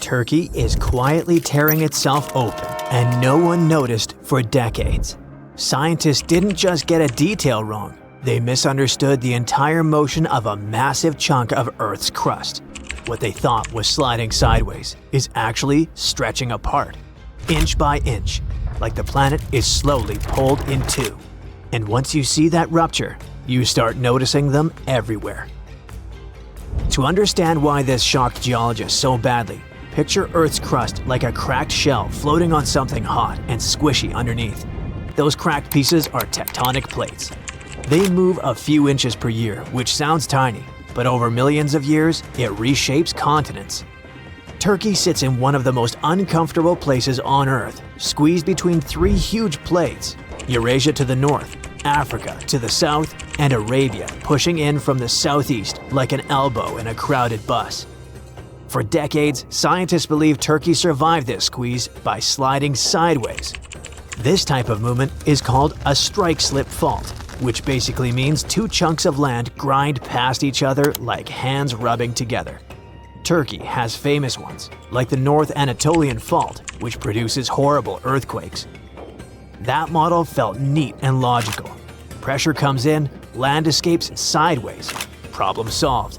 Turkey is quietly tearing itself open, and no one noticed for decades. Scientists didn't just get a detail wrong, they misunderstood the entire motion of a massive chunk of Earth's crust. What they thought was sliding sideways is actually stretching apart, inch by inch, like the planet is slowly pulled in two. And once you see that rupture, you start noticing them everywhere. To understand why this shocked geologists so badly, picture Earth's crust like a cracked shell floating on something hot and squishy underneath. Those cracked pieces are tectonic plates. They move a few inches per year, which sounds tiny, but over millions of years, it reshapes continents. Turkey sits in one of the most uncomfortable places on Earth, squeezed between three huge plates: Eurasia to the north, Africa to the south, and Arabia pushing in from the southeast like an elbow in a crowded bus. For decades, scientists believe Turkey survived this squeeze by sliding sideways. This type of movement is called a strike-slip fault, which basically means two chunks of land grind past each other like hands rubbing together. Turkey has famous ones, like the North Anatolian Fault, which produces horrible earthquakes. That model felt neat and logical. Pressure comes in, land escapes sideways. Problem solved.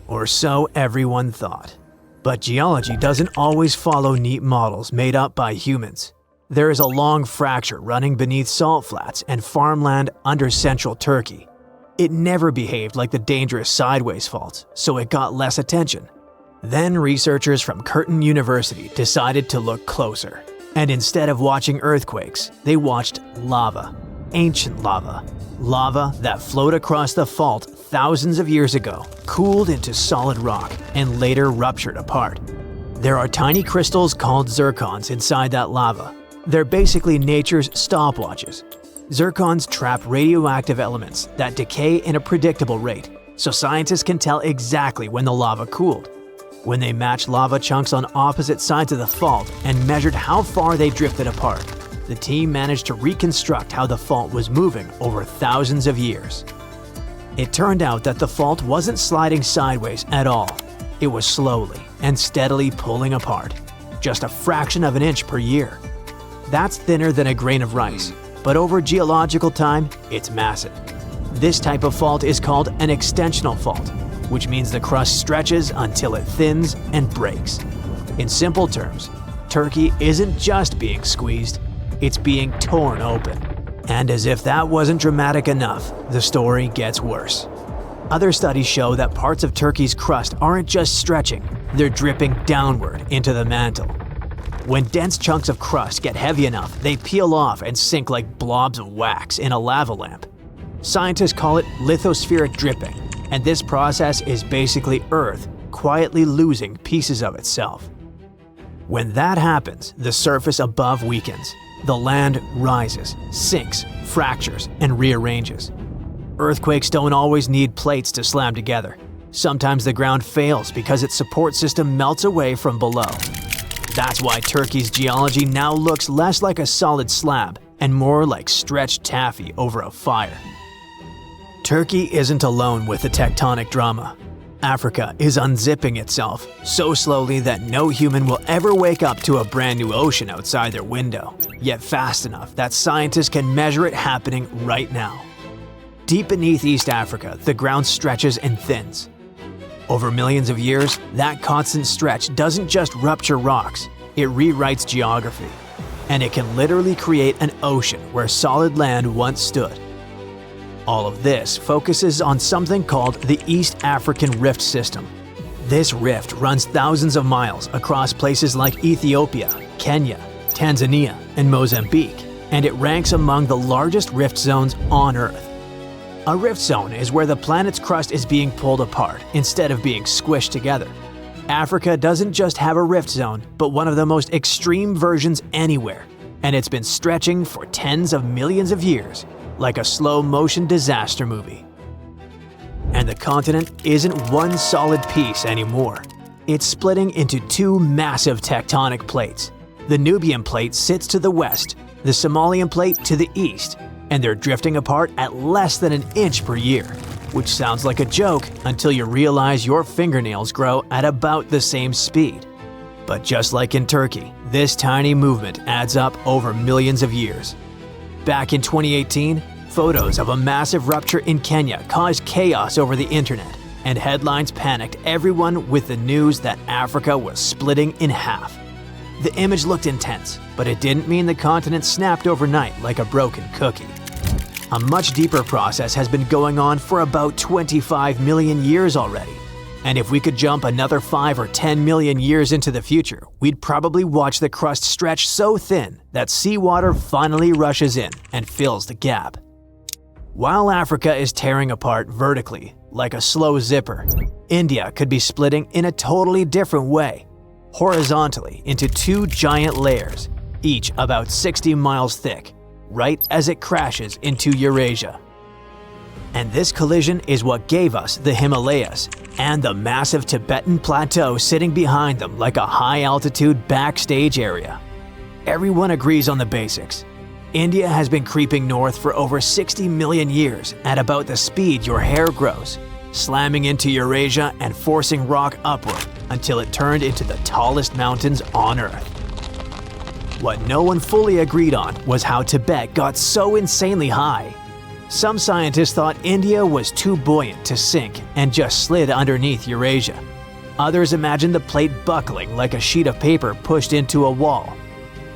Or so everyone thought. But geology doesn't always follow neat models made up by humans. There is a long fracture running beneath salt flats and farmland under central Turkey. It never behaved like the dangerous sideways faults, so it got less attention. Then researchers from Curtin University decided to look closer. And instead of watching earthquakes, they watched lava. Ancient lava. Lava that flowed across the fault thousands of years ago, cooled into solid rock, and later ruptured apart. There are tiny crystals called zircons inside that lava. They're basically nature's stopwatches. Zircons trap radioactive elements that decay in a predictable rate, so scientists can tell exactly when the lava cooled. When they matched lava chunks on opposite sides of the fault and measured how far they drifted apart, the team managed to reconstruct how the fault was moving over thousands of years. It turned out that the fault wasn't sliding sideways at all. It was slowly and steadily pulling apart, just a fraction of an inch per year. That's thinner than a grain of rice, but over geological time, it's massive. This type of fault is called an extensional fault, which means the crust stretches until it thins and breaks. In simple terms, Turkey isn't just being squeezed, it's being torn open. And as if that wasn't dramatic enough, the story gets worse. Other studies show that parts of Turkey's crust aren't just stretching, they're dripping downward into the mantle. When dense chunks of crust get heavy enough, they peel off and sink like blobs of wax in a lava lamp. Scientists call it lithospheric dripping, and this process is basically Earth quietly losing pieces of itself. When that happens, the surface above weakens. The land rises, sinks, fractures, and rearranges. Earthquakes don't always need plates to slam together. Sometimes the ground fails because its support system melts away from below. That's why Turkey's geology now looks less like a solid slab and more like stretched taffy over a fire. Turkey isn't alone with the tectonic drama. Africa is unzipping itself so slowly that no human will ever wake up to a brand new ocean outside their window, yet fast enough that scientists can measure it happening right now. Deep beneath East Africa, the ground stretches and thins. Over millions of years, that constant stretch doesn't just rupture rocks, it rewrites geography. And it can literally create an ocean where solid land once stood. All of this focuses on something called the East African Rift System. This rift runs thousands of miles across places like Ethiopia, Kenya, Tanzania, and Mozambique, and it ranks among the largest rift zones on Earth. A rift zone is where the planet's crust is being pulled apart instead of being squished together. Africa doesn't just have a rift zone, but one of the most extreme versions anywhere, and it's been stretching for tens of millions of years, like a slow-motion disaster movie. And the continent isn't one solid piece anymore. It's splitting into two massive tectonic plates. The Nubian plate sits to the west, the Somalian plate to the east, and they're drifting apart at less than an inch per year, which sounds like a joke until you realize your fingernails grow at about the same speed. But just like in Turkey, this tiny movement adds up over millions of years. Back in 2018, photos of a massive rupture in Kenya caused chaos over the internet, and headlines panicked everyone with the news that Africa was splitting in half. The image looked intense, but it didn't mean the continent snapped overnight like a broken cookie. A much deeper process has been going on for about 25 million years already. And if we could jump another 5 or 10 million years into the future, we'd probably watch the crust stretch so thin that seawater finally rushes in and fills the gap. While Africa is tearing apart vertically, like a slow zipper, India could be splitting in a totally different way, horizontally into 2 giant layers, each about 60 miles thick, right as it crashes into Eurasia. And this collision is what gave us the Himalayas and the massive Tibetan plateau sitting behind them like a high-altitude backstage area. Everyone agrees on the basics. India has been creeping north for over 60 million years at about the speed your hair grows, slamming into Eurasia and forcing rock upward until it turned into the tallest mountains on Earth. What no one fully agreed on was how Tibet got so insanely high. Some scientists thought India was too buoyant to sink and just slid underneath Eurasia. Others imagined the plate buckling like a sheet of paper pushed into a wall.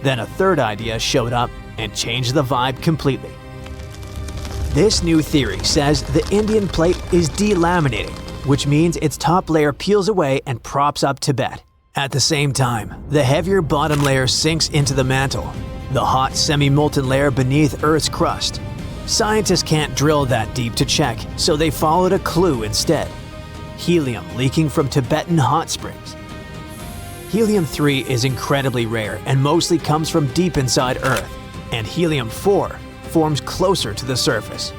Then a third idea showed up and changed the vibe completely. This new theory says the Indian plate is delaminating, which means its top layer peels away and props up Tibet. At the same time, the heavier bottom layer sinks into the mantle, the hot semi-molten layer beneath Earth's crust. Scientists can't drill that deep to check, so they followed a clue instead: helium leaking from Tibetan hot springs. Helium-3 is incredibly rare and mostly comes from deep inside Earth, and helium-4 forms closer to the surface.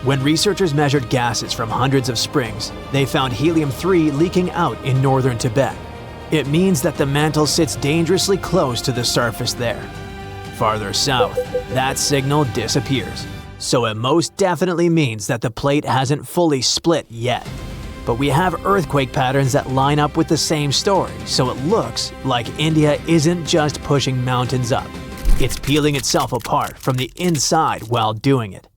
When researchers measured gases from hundreds of springs, they found helium-3 leaking out in northern Tibet. It means that the mantle sits dangerously close to the surface there. Farther south, that signal disappears. So it most definitely means that the plate hasn't fully split yet. But we have earthquake patterns that line up with the same story, so it looks like India isn't just pushing mountains up. It's peeling itself apart from the inside while doing it.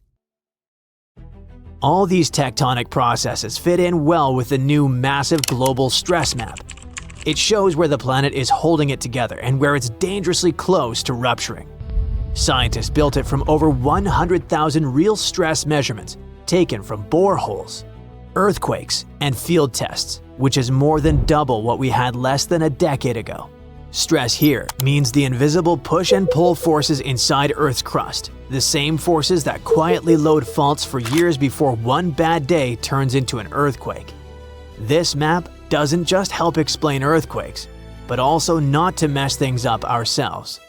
All these tectonic processes fit in well with the new massive global stress map. It shows where the planet is holding it together and where it's dangerously close to rupturing. Scientists built it from over 100,000 real stress measurements taken from boreholes, earthquakes, and field tests, which is more than double what we had less than a decade ago. Stress here means the invisible push and pull forces inside Earth's crust, the same forces that quietly load faults for years before one bad day turns into an earthquake. This map doesn't just help explain earthquakes, but also not to mess things up ourselves.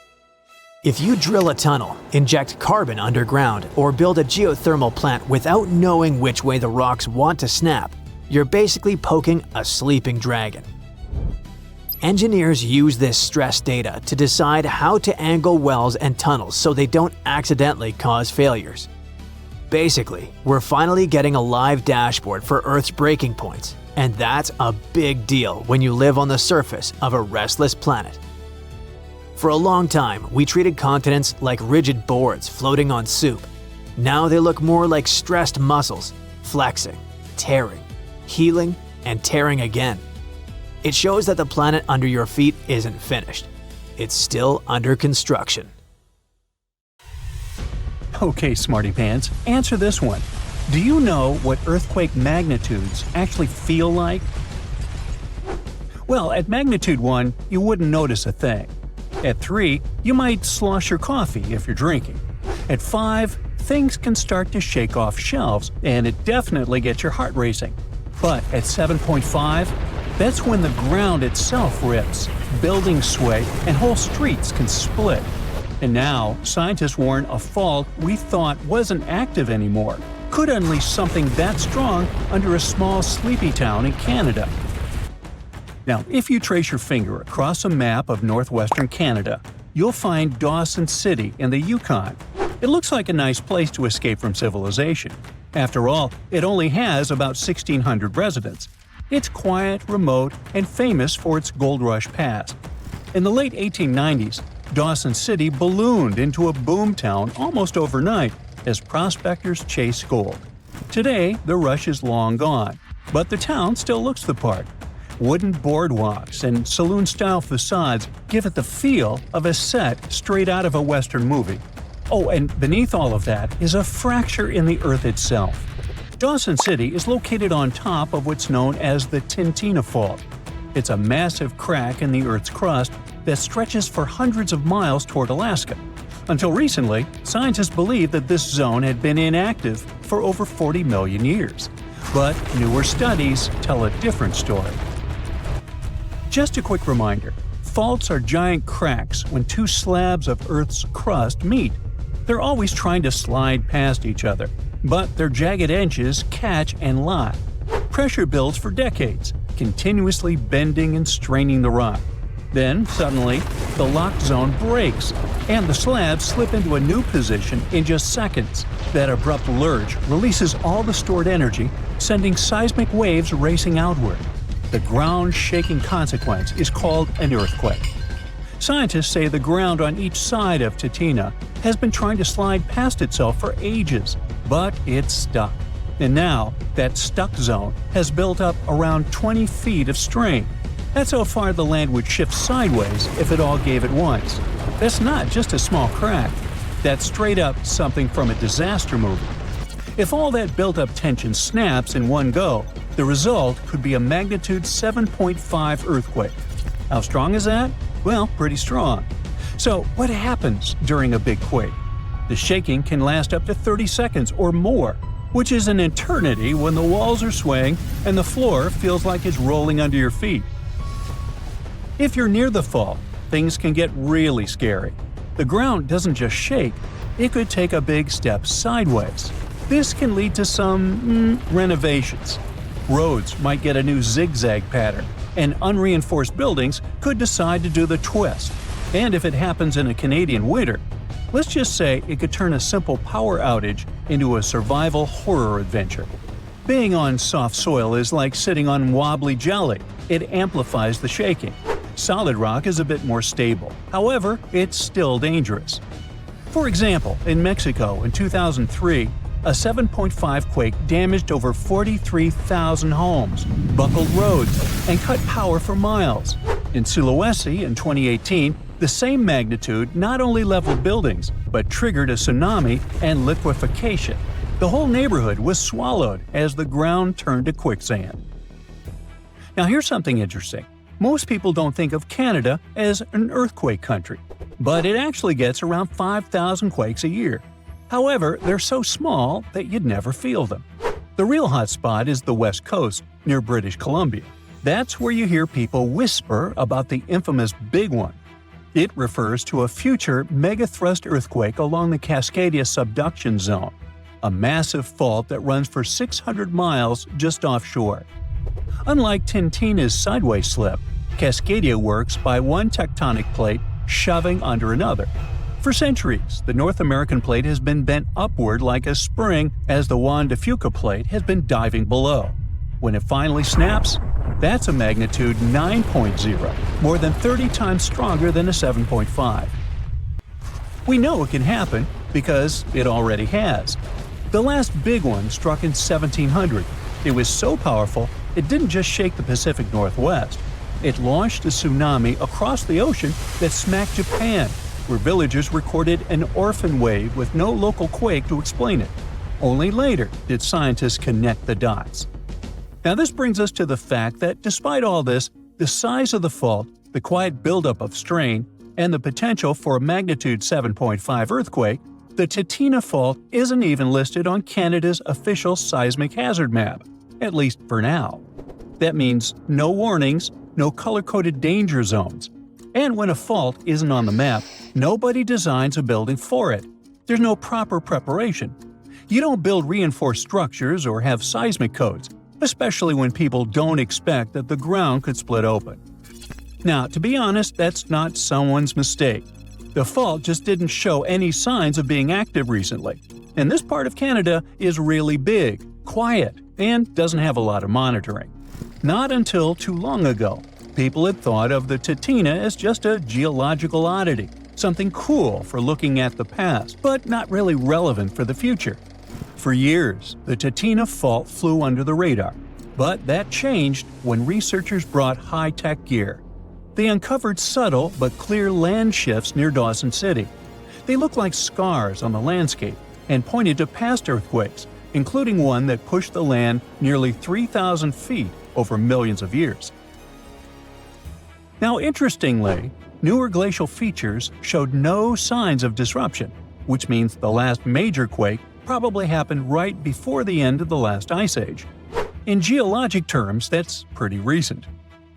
If you drill a tunnel, inject carbon underground, or build a geothermal plant without knowing which way the rocks want to snap, you're basically poking a sleeping dragon. Engineers use this stress data to decide how to angle wells and tunnels so they don't accidentally cause failures. Basically, we're finally getting a live dashboard for Earth's breaking points, and that's a big deal when you live on the surface of a restless planet. For a long time, we treated continents like rigid boards floating on soup. Now they look more like stressed muscles, flexing, tearing, healing, and tearing again. It shows that the planet under your feet isn't finished. It's still under construction. Okay, smarty pants, answer this one. Do you know what earthquake magnitudes actually feel like? Well, at magnitude 1, you wouldn't notice a thing. At 3, you might slosh your coffee if you're drinking. At 5, things can start to shake off shelves, and it definitely gets your heart racing. But at 7.5, that's when the ground itself rips, buildings sway, and whole streets can split. And now, scientists warn a fault we thought wasn't active anymore could unleash something that strong under a small sleepy town in Canada. Now, if you trace your finger across a map of northwestern Canada, you'll find Dawson City in the Yukon. It looks like a nice place to escape from civilization. After all, it only has about 1,600 residents. It's quiet, remote, and famous for its gold rush past. In the late 1890s, Dawson City ballooned into a boomtown almost overnight as prospectors chased gold. Today, the rush is long gone, but the town still looks the part. Wooden boardwalks and saloon-style facades give it the feel of a set straight out of a Western movie. Oh, and beneath all of that is a fracture in the earth itself. Dawson City is located on top of what's known as the Tintina Fault. It's a massive crack in the Earth's crust that stretches for hundreds of miles toward Alaska. Until recently, scientists believed that this zone had been inactive for over 40 million years. But newer studies tell a different story. Just a quick reminder, faults are giant cracks when two slabs of Earth's crust meet. They're always trying to slide past each other, but their jagged edges catch and lock. Pressure builds for decades, continuously bending and straining the rock. Then, suddenly, the locked zone breaks, and the slabs slip into a new position in just seconds. That abrupt lurch releases all the stored energy, sending seismic waves racing outward. The ground-shaking consequence is called an earthquake. Scientists say the ground on each side of Tintina has been trying to slide past itself for ages, but it's stuck. And now, that stuck zone has built up around 20 feet of strain. That's how far the land would shift sideways if it all gave at once. That's not just a small crack. That's straight up something from a disaster movie. If all that built-up tension snaps in one go, the result could be a magnitude 7.5 earthquake. How strong is that? Well, pretty strong. So, what happens during a big quake? The shaking can last up to 30 seconds or more, which is an eternity when the walls are swaying and the floor feels like it's rolling under your feet. If you're near the fault, things can get really scary. The ground doesn't just shake, it could take a big step sideways. This can lead to some renovations. Roads might get a new zigzag pattern, and unreinforced buildings could decide to do the twist. And if it happens in a Canadian winter, let's just say it could turn a simple power outage into a survival horror adventure. Being on soft soil is like sitting on wobbly jelly. It amplifies the shaking. Solid rock is a bit more stable. However, it's still dangerous. For example, in Mexico in 2003, a 7.5 quake damaged over 43,000 homes, buckled roads, and cut power for miles. In Sulawesi in 2018, the same magnitude not only leveled buildings, but triggered a tsunami and liquefaction. The whole neighborhood was swallowed as the ground turned to quicksand. Now here's something interesting. Most people don't think of Canada as an earthquake country, but it actually gets around 5,000 quakes a year. However, they're so small that you'd never feel them. The real hot spot is the West Coast, near British Columbia. That's where you hear people whisper about the infamous Big One. It refers to a future megathrust earthquake along the Cascadia subduction zone, a massive fault that runs for 600 miles just offshore. Unlike Tintina's sideways slip, Cascadia works by one tectonic plate shoving under another. For centuries, the North American plate has been bent upward like a spring as the Juan de Fuca plate has been diving below. When it finally snaps, that's a magnitude 9.0, more than 30 times stronger than a 7.5. We know it can happen because it already has. The last big one struck in 1700. It was so powerful, it didn't just shake the Pacific Northwest. It launched a tsunami across the ocean that smacked Japan, where villagers recorded an orphan wave with no local quake to explain it. Only later did scientists connect the dots. Now this brings us to the fact that despite all this, the size of the fault, the quiet buildup of strain, and the potential for a magnitude 7.5 earthquake, the Tintina Fault isn't even listed on Canada's official seismic hazard map, at least for now. That means no warnings, no color-coded danger zones. And when a fault isn't on the map, nobody designs a building for it. There's no proper preparation. You don't build reinforced structures or have seismic codes, especially when people don't expect that the ground could split open. Now, to be honest, that's not someone's mistake. The fault just didn't show any signs of being active recently. And this part of Canada is really big, quiet, and doesn't have a lot of monitoring. Not until too long ago. people had thought of the Tintina as just a geological oddity, something cool for looking at the past, but not really relevant for the future. For years, the Tintina Fault flew under the radar, but that changed when researchers brought high-tech gear. They uncovered subtle but clear land shifts near Dawson City. They looked like scars on the landscape and pointed to past earthquakes, including one that pushed the land nearly 3,000 feet over millions of years. Now, interestingly, newer glacial features showed no signs of disruption, which means the last major quake probably happened right before the end of the last ice age. In geologic terms, that's pretty recent.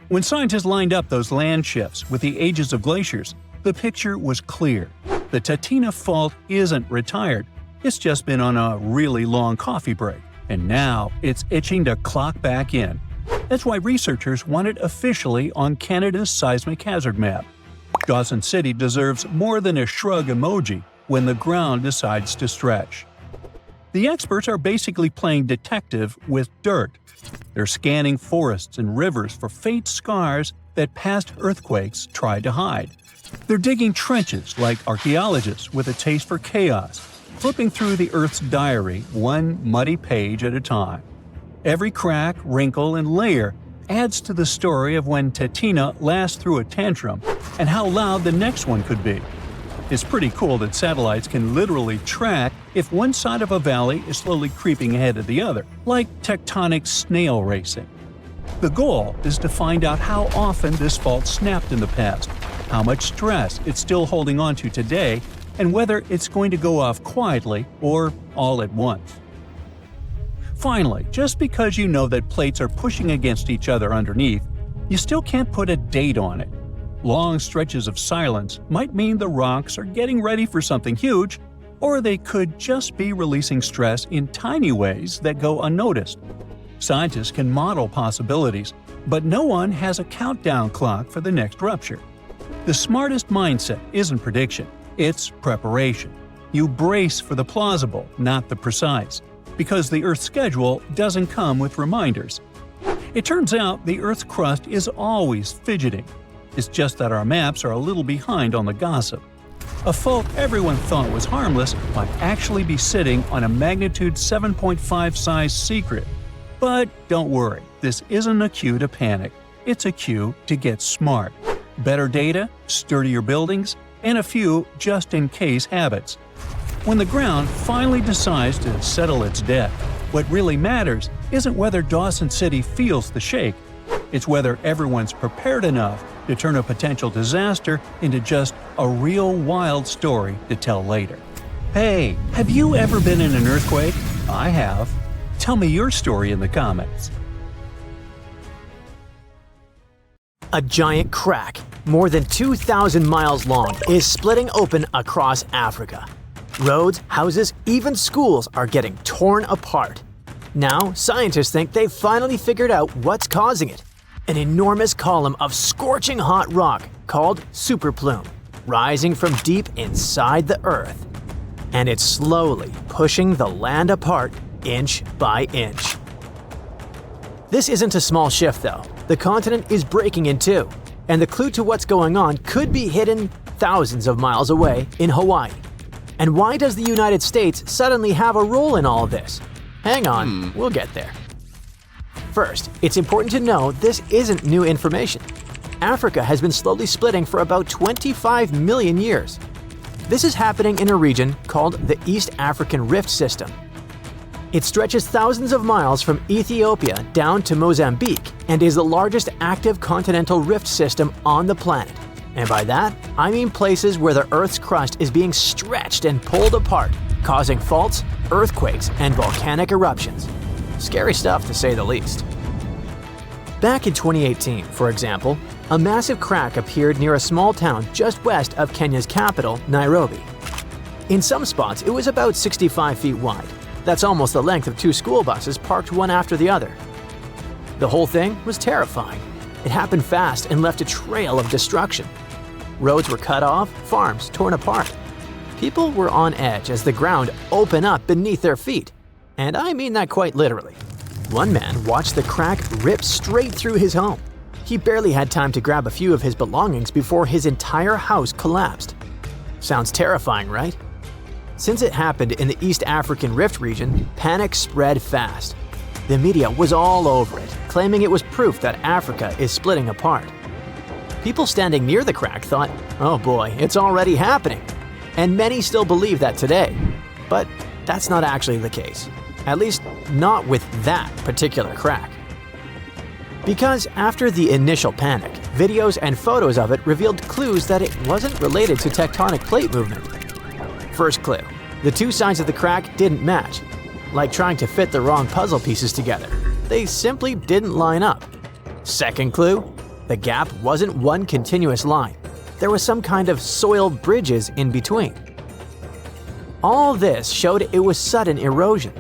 When scientists lined up those land shifts with the ages of glaciers, the picture was clear. The Tintina Fault isn't retired, it's just been on a really long coffee break, and now it's itching to clock back in. That's why researchers want it officially on Canada's seismic hazard map. Dawson City deserves more than a shrug emoji when the ground decides to stretch. The experts are basically playing detective with dirt. They're scanning forests and rivers for faint scars that past earthquakes tried to hide. They're digging trenches like archaeologists with a taste for chaos, flipping through the Earth's diary one muddy page at a time. Every crack, wrinkle, and layer adds to the story of when Tintina last threw a tantrum and how loud the next one could be. It's pretty cool that satellites can literally track if one side of a valley is slowly creeping ahead of the other, like tectonic snail racing. The goal is to find out how often this fault snapped in the past, how much stress it's still holding on to today, and whether it's going to go off quietly or all at once. Finally, just because you know that plates are pushing against each other underneath, you still can't put a date on it. Long stretches of silence might mean the rocks are getting ready for something huge, or they could just be releasing stress in tiny ways that go unnoticed. Scientists can model possibilities, but no one has a countdown clock for the next rupture. The smartest mindset isn't prediction, it's preparation. You brace for the plausible, not the precise, because the Earth's schedule doesn't come with reminders. It turns out the Earth's crust is always fidgeting. It's just that our maps are a little behind on the gossip. A fault everyone thought was harmless might actually be sitting on a magnitude 7.5 size secret. But don't worry, this isn't a cue to panic. It's a cue to get smart. Better data, sturdier buildings, and a few just-in-case habits. When the ground finally decides to settle its debt, what really matters isn't whether Dawson City feels the shake. It's whether everyone's prepared enough to turn a potential disaster into just a real wild story to tell later. Hey, have you ever been in an earthquake? I have. Tell me your story in the comments. A giant crack, more than 2,000 miles long, is splitting open across Africa. Roads, houses, even schools are getting torn apart. Now, scientists think they've finally figured out what's causing it. An enormous column of scorching hot rock called superplume, rising from deep inside the Earth. And it's slowly pushing the land apart inch by inch. This isn't a small shift though. The continent is breaking in two, and the clue to what's going on could be hidden thousands of miles away in Hawaii. And why does the United States suddenly have a role in all of this? Hang on, we'll get there. First, it's important to know this isn't new information. Africa has been slowly splitting for about 25 million years. This is happening in a region called the East African Rift System. It stretches thousands of miles from Ethiopia down to Mozambique and is the largest active continental rift system on the planet. And by that, I mean places where the Earth's crust is being stretched and pulled apart, causing faults, earthquakes, and volcanic eruptions. Scary stuff to say the least. Back in 2018, for example, a massive crack appeared near a small town just west of Kenya's capital, Nairobi. In some spots, it was about 65 feet wide. That's almost the length of two school buses parked one after the other. The whole thing was terrifying. It happened fast and left a trail of destruction. Roads were cut off, farms torn apart. People were on edge as the ground opened up beneath their feet. And I mean that quite literally. One man watched the crack rip straight through his home. He barely had time to grab a few of his belongings before his entire house collapsed. Sounds terrifying, right? Since it happened in the East African Rift region, panic spread fast. The media was all over it, claiming it was proof that Africa is splitting apart. People standing near the crack thought, oh boy, it's already happening. And many still believe that today. But that's not actually the case. At least not with that particular crack. Because after the initial panic, videos and photos of it revealed clues that it wasn't related to tectonic plate movement. First clue, the two sides of the crack didn't match. Like trying to fit the wrong puzzle pieces together. They simply didn't line up. Second clue, the gap wasn't one continuous line. There was some kind of soil bridges in between. All this showed it was sudden erosion.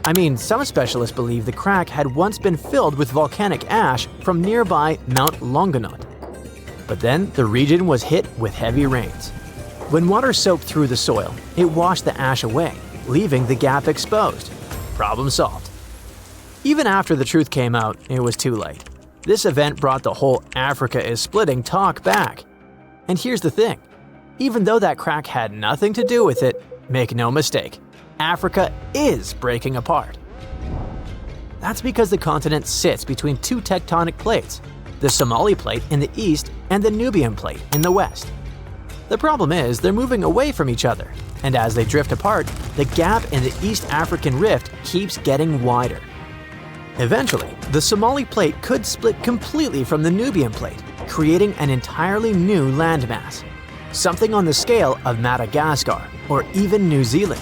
I mean, some specialists believe the crack had once been filled with volcanic ash from nearby Mount Longonot. But then the region was hit with heavy rains. When water soaked through the soil, it washed the ash away, leaving the gap exposed. Problem solved. Even after the truth came out, it was too late. This event brought the whole Africa is splitting talk back. And here's the thing. Even though that crack had nothing to do with it, make no mistake, Africa is breaking apart. That's because the continent sits between two tectonic plates, the Somali plate in the east and the Nubian plate in the west. The problem is they're moving away from each other, and as they drift apart, the gap in the East African rift keeps getting wider. Eventually, the Somali plate could split completely from the Nubian plate, creating an entirely new landmass, something on the scale of Madagascar or even New Zealand.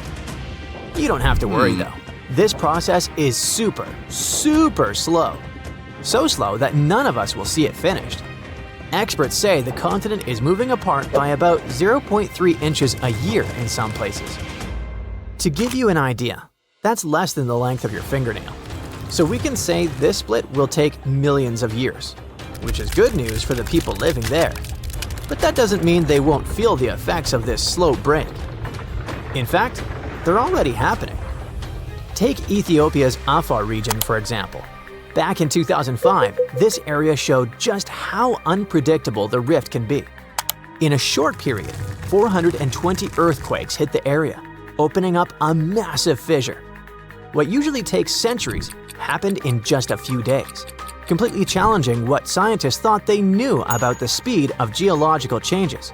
You don't have to worry though. This process is super slow. So slow that none of us will see it finished. Experts say the continent is moving apart by about 0.3 inches a year in some places. To give you an idea, that's less than the length of your fingernail. So we can say this split will take millions of years, which is good news for the people living there. But that doesn't mean they won't feel the effects of this slow break. In fact, they're already happening. Take Ethiopia's Afar region, for example. Back in 2005, this area showed just how unpredictable the rift can be. In a short period, 420 earthquakes hit the area, opening up a massive fissure. What usually takes centuries happened in just a few days, completely challenging what scientists thought they knew about the speed of geological changes.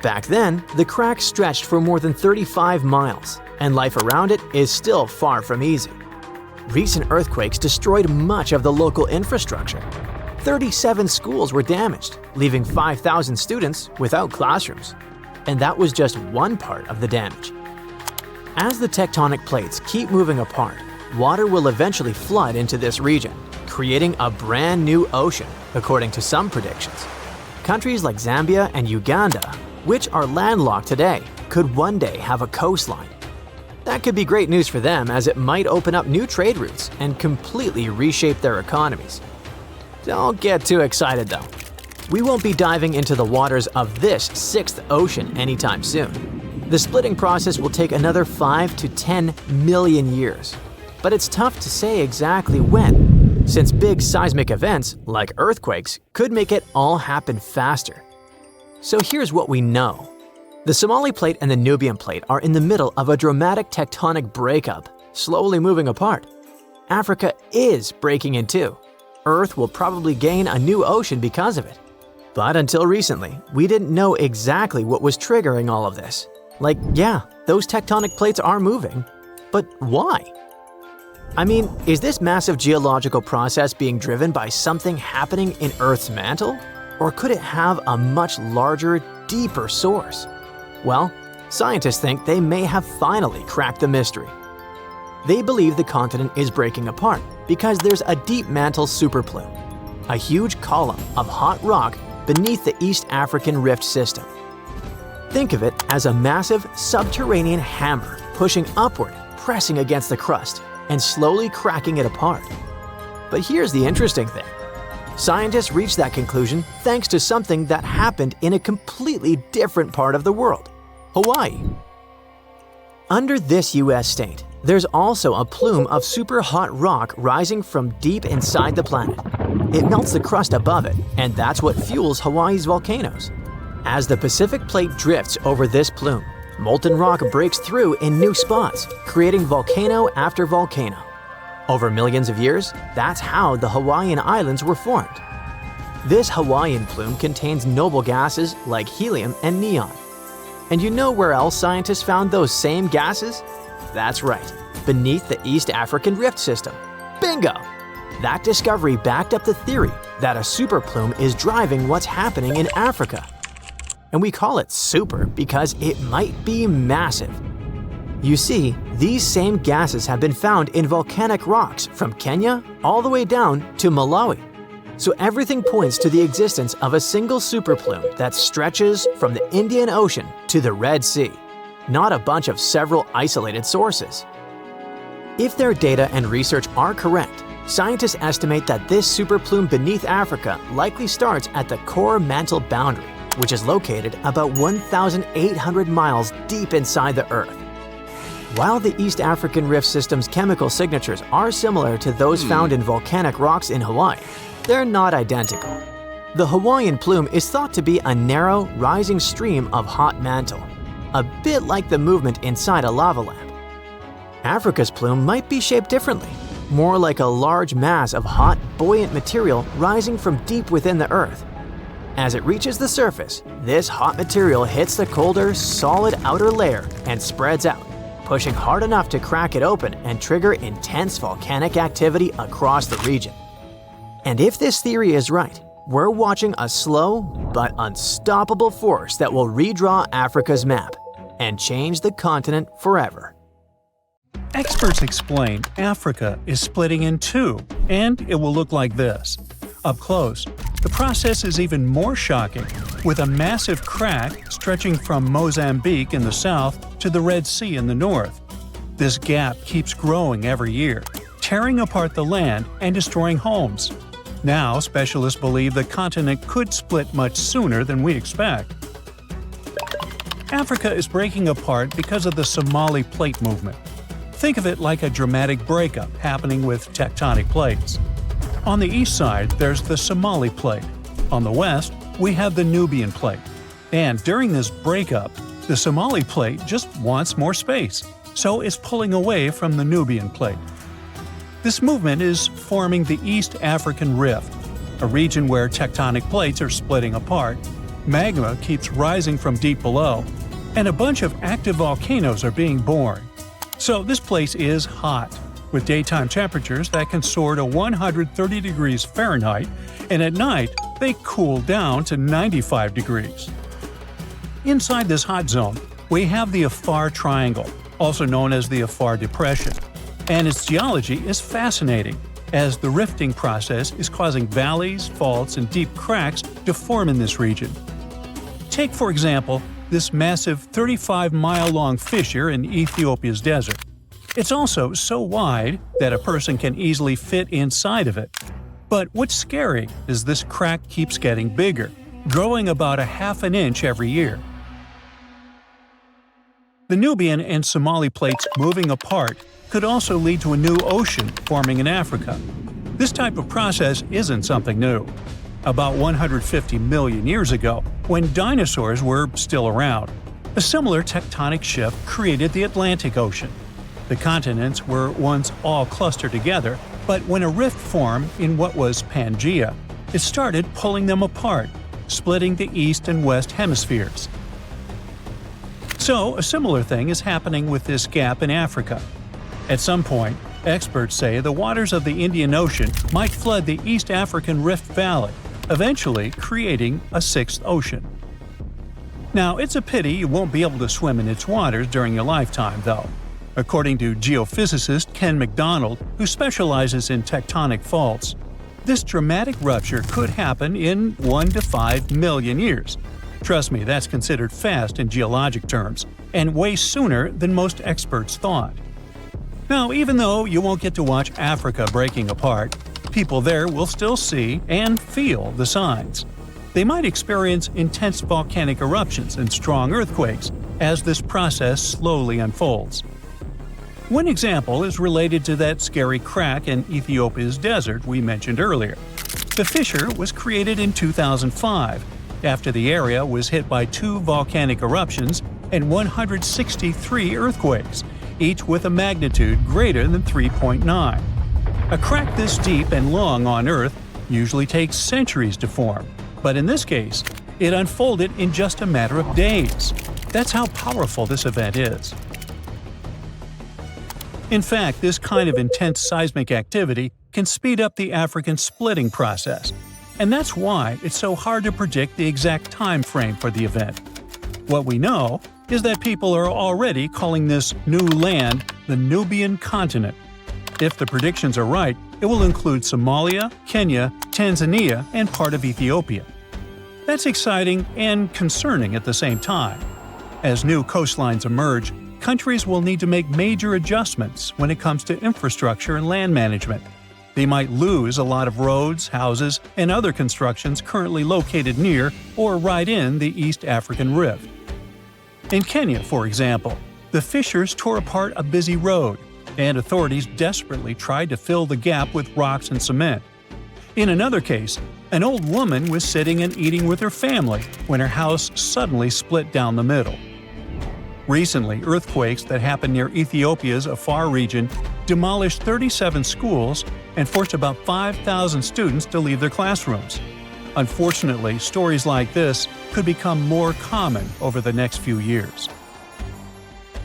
Back then, the crack stretched for more than 35 miles, and life around it is still far from easy. Recent earthquakes destroyed much of the local infrastructure. 37 schools were damaged, leaving 5,000 students without classrooms. And that was just one part of the damage. As the tectonic plates keep moving apart, water will eventually flood into this region, creating a brand new ocean, according to some predictions. Countries like Zambia and Uganda, which are landlocked today, could one day have a coastline. That could be great news for them, as it might open up new trade routes and completely reshape their economies. Don't get too excited though. We won't be diving into the waters of this sixth ocean anytime soon. The splitting process will take another 5 to 10 million years. But it's tough to say exactly when, since big seismic events, like earthquakes, could make it all happen faster. So here's what we know. The Somali plate and the Nubian plate are in the middle of a dramatic tectonic breakup, slowly moving apart. Africa is breaking in two. Earth will probably gain a new ocean because of it. But until recently, we didn't know exactly what was triggering all of this. Like, yeah, those tectonic plates are moving, but why? I mean, is this massive geological process being driven by something happening in Earth's mantle? Or could it have a much larger, deeper source? Well, scientists think they may have finally cracked the mystery. They believe the continent is breaking apart because there's a deep mantle superplume, a huge column of hot rock beneath the East African Rift system. Think of it as a massive subterranean hammer pushing upward, pressing against the crust, and slowly cracking it apart. But here's the interesting thing. Scientists reached that conclusion thanks to something that happened in a completely different part of the world, Hawaii. Under this US state, There's also a plume of super hot rock rising from deep inside the planet. It melts the crust above it, and that's what fuels Hawaii's volcanoes. As the Pacific Plate drifts over this plume, molten rock breaks through in new spots, creating volcano after volcano. Over millions of years, that's how the Hawaiian Islands were formed. This Hawaiian plume contains noble gases like helium and neon. And you know where else scientists found those same gases? That's right, beneath the East African Rift System. Bingo! That discovery backed up the theory that a superplume is driving what's happening in Africa. And we call it super because it might be massive. You see, these same gases have been found in volcanic rocks from Kenya all the way down to Malawi. So everything points to the existence of a single superplume that stretches from the Indian Ocean to the Red Sea, not a bunch of several isolated sources. If their data and research are correct, scientists estimate that this superplume beneath Africa likely starts at the core mantle boundary, which is located about 1,800 miles deep inside the Earth. While the East African Rift System's chemical signatures are similar to those found in volcanic rocks in Hawaii, they're not identical. The Hawaiian plume is thought to be a narrow, rising stream of hot mantle, a bit like the movement inside a lava lamp. Africa's plume might be shaped differently, more like a large mass of hot, buoyant material rising from deep within the Earth. As it reaches the surface, this hot material hits the colder, solid outer layer and spreads out, pushing hard enough to crack it open and trigger intense volcanic activity across the region. And if this theory is right, we're watching a slow but unstoppable force that will redraw Africa's map and change the continent forever. Experts explain Africa is splitting in two, and it will look like this. Up close, the process is even more shocking, with a massive crack stretching from Mozambique in the south to the Red Sea in the north. This gap keeps growing every year, tearing apart the land and destroying homes. Now, specialists believe the continent could split much sooner than we expect. Africa is breaking apart because of the Somali plate movement. Think of it like a dramatic breakup happening with tectonic plates. On the east side, there's the Somali plate. On the west, we have the Nubian plate. And during this breakup, the Somali plate just wants more space, so it's pulling away from the Nubian plate. This movement is forming the East African Rift, a region where tectonic plates are splitting apart, magma keeps rising from deep below, and a bunch of active volcanoes are being born. So this place is hot, with daytime temperatures that can soar to 130 degrees Fahrenheit, and at night they cool down to 95 degrees. Inside this hot zone, we have the Afar Triangle, also known as the Afar Depression. And its geology is fascinating, as the rifting process is causing valleys, faults, and deep cracks to form in this region. Take, for example, this massive 35-mile-long fissure in Ethiopia's desert. It's also so wide that a person can easily fit inside of it. But what's scary is this crack keeps getting bigger, growing about a half an inch every year. The Nubian and Somali plates moving apart could also lead to a new ocean forming in Africa. This type of process isn't something new. About 150 million years ago, when dinosaurs were still around, a similar tectonic shift created the Atlantic Ocean. The continents were once all clustered together, but when a rift formed in what was Pangaea, it started pulling them apart, splitting the east and west hemispheres. So, a similar thing is happening with this gap in Africa. At some point, experts say the waters of the Indian Ocean might flood the East African Rift Valley, eventually creating a sixth ocean. Now, it's a pity you won't be able to swim in its waters during your lifetime, though. According to geophysicist Ken McDonald, who specializes in tectonic faults, this dramatic rupture could happen in 1 to 5 million years. Trust me, that's considered fast in geologic terms, and way sooner than most experts thought. Now, even though you won't get to watch Africa breaking apart, people there will still see and feel the signs. They might experience intense volcanic eruptions and strong earthquakes as this process slowly unfolds. One example is related to that scary crack in Ethiopia's desert we mentioned earlier. The fissure was created in 2005, after the area was hit by 2 volcanic eruptions and 163 earthquakes, each with a magnitude greater than 3.9. A crack this deep and long on Earth usually takes centuries to form, but in this case, it unfolded in just a matter of days. That's how powerful this event is. In fact, this kind of intense seismic activity can speed up the African splitting process, and that's why it's so hard to predict the exact time frame for the event. What we know is that people are already calling this new land the Nubian continent. If the predictions are right, it will include Somalia, Kenya, Tanzania, and part of Ethiopia. That's exciting and concerning at the same time. As new coastlines emerge, countries will need to make major adjustments when it comes to infrastructure and land management. They might lose a lot of roads, houses, and other constructions currently located near or right in the East African Rift. In Kenya, for example, the fissures tore apart a busy road, and authorities desperately tried to fill the gap with rocks and cement. In another case, an old woman was sitting and eating with her family when her house suddenly split down the middle. Recently, earthquakes that happened near Ethiopia's Afar region demolished 37 schools and forced about 5,000 students to leave their classrooms. Unfortunately, stories like this could become more common over the next few years.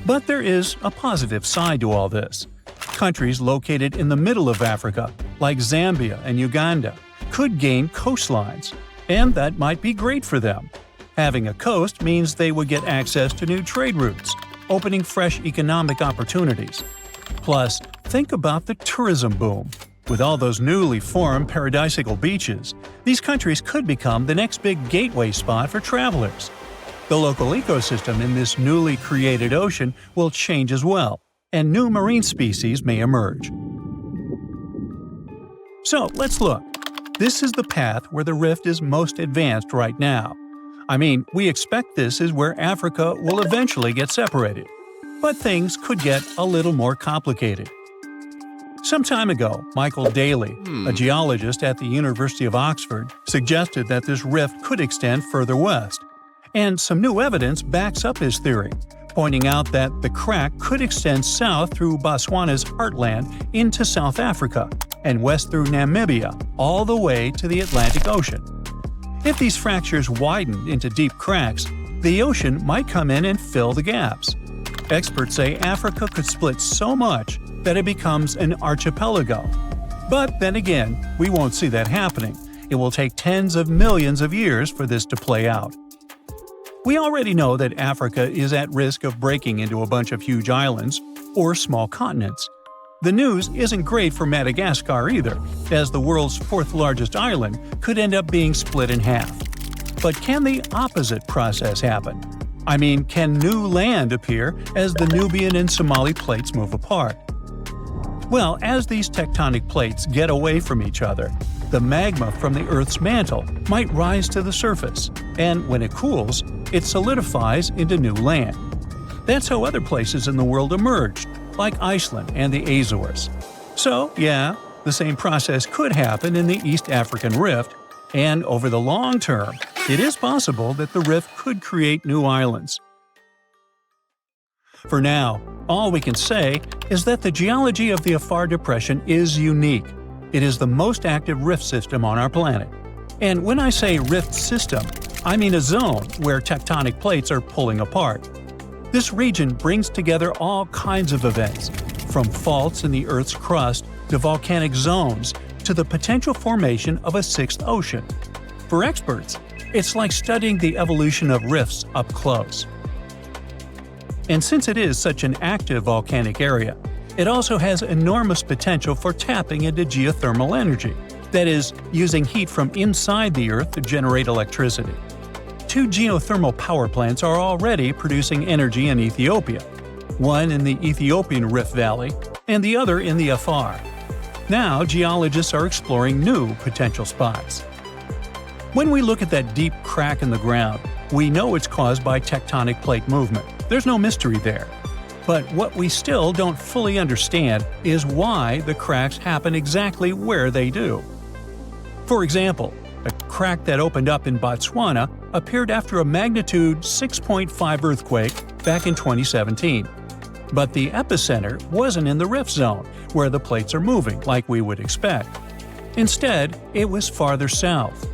But there is a positive side to all this. Countries located in the middle of Africa, like Zambia and Uganda, could gain coastlines, and that might be great for them. Having a coast means they would get access to new trade routes, opening fresh economic opportunities. Plus, think about the tourism boom. With all those newly formed paradisical beaches, these countries could become the next big gateway spot for travelers. The local ecosystem in this newly created ocean will change as well, and new marine species may emerge. So let's look. This is the path where the rift is most advanced right now. I mean, we expect this is where Africa will eventually get separated. But things could get a little more complicated. Some time ago, Michael Daly, a geologist at the University of Oxford, suggested that this rift could extend further west. And some new evidence backs up his theory, pointing out that the crack could extend south through Botswana's heartland into South Africa, and west through Namibia, all the way to the Atlantic Ocean. If these fractures widened into deep cracks, the ocean might come in and fill the gaps. Experts say Africa could split so much that it becomes an archipelago. But then again, we won't see that happening. It will take tens of millions of years for this to play out. We already know that Africa is at risk of breaking into a bunch of huge islands or small continents. The news isn't great for Madagascar either, as the world's 4th largest island could end up being split in half. But can the opposite process happen? I mean, can new land appear as the Nubian and Somali plates move apart? Well, as these tectonic plates get away from each other, the magma from the Earth's mantle might rise to the surface, and when it cools, it solidifies into new land. That's how other places in the world emerged, like Iceland and the Azores. So, yeah, the same process could happen in the East African Rift, and over the long term, it is possible that the rift could create new islands. For now, all we can say is that the geology of the Afar Depression is unique. It is the most active rift system on our planet. And when I say rift system, I mean a zone where tectonic plates are pulling apart. This region brings together all kinds of events, from faults in the Earth's crust to volcanic zones to the potential formation of a 6th ocean. For experts, it's like studying the evolution of rifts up close. And since it is such an active volcanic area, it also has enormous potential for tapping into geothermal energy, that is, using heat from inside the Earth to generate electricity. 2 geothermal power plants are already producing energy in Ethiopia, one in the Ethiopian Rift Valley and the other in the Afar. Now, geologists are exploring new potential spots. When we look at that deep crack in the ground, we know it's caused by tectonic plate movement. There's no mystery there. But what we still don't fully understand is why the cracks happen exactly where they do. For example, a crack that opened up in Botswana appeared after a magnitude 6.5 earthquake back in 2017. But the epicenter wasn't in the rift zone, where the plates are moving like we would expect. Instead, it was farther south.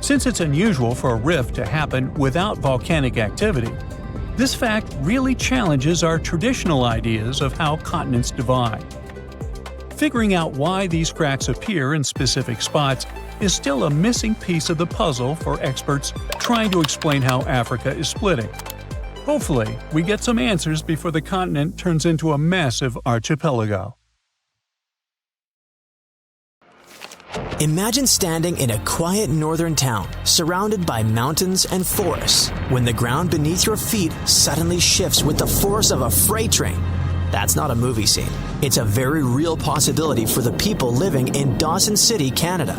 Since it's unusual for a rift to happen without volcanic activity, this fact really challenges our traditional ideas of how continents divide. Figuring out why these cracks appear in specific spots is still a missing piece of the puzzle for experts trying to explain how Africa is splitting. Hopefully, we get some answers before the continent turns into a massive archipelago. Imagine standing in a quiet northern town, surrounded by mountains and forests, when the ground beneath your feet suddenly shifts with the force of a freight train. That's not a movie scene. It's a very real possibility for the people living in Dawson City, Canada.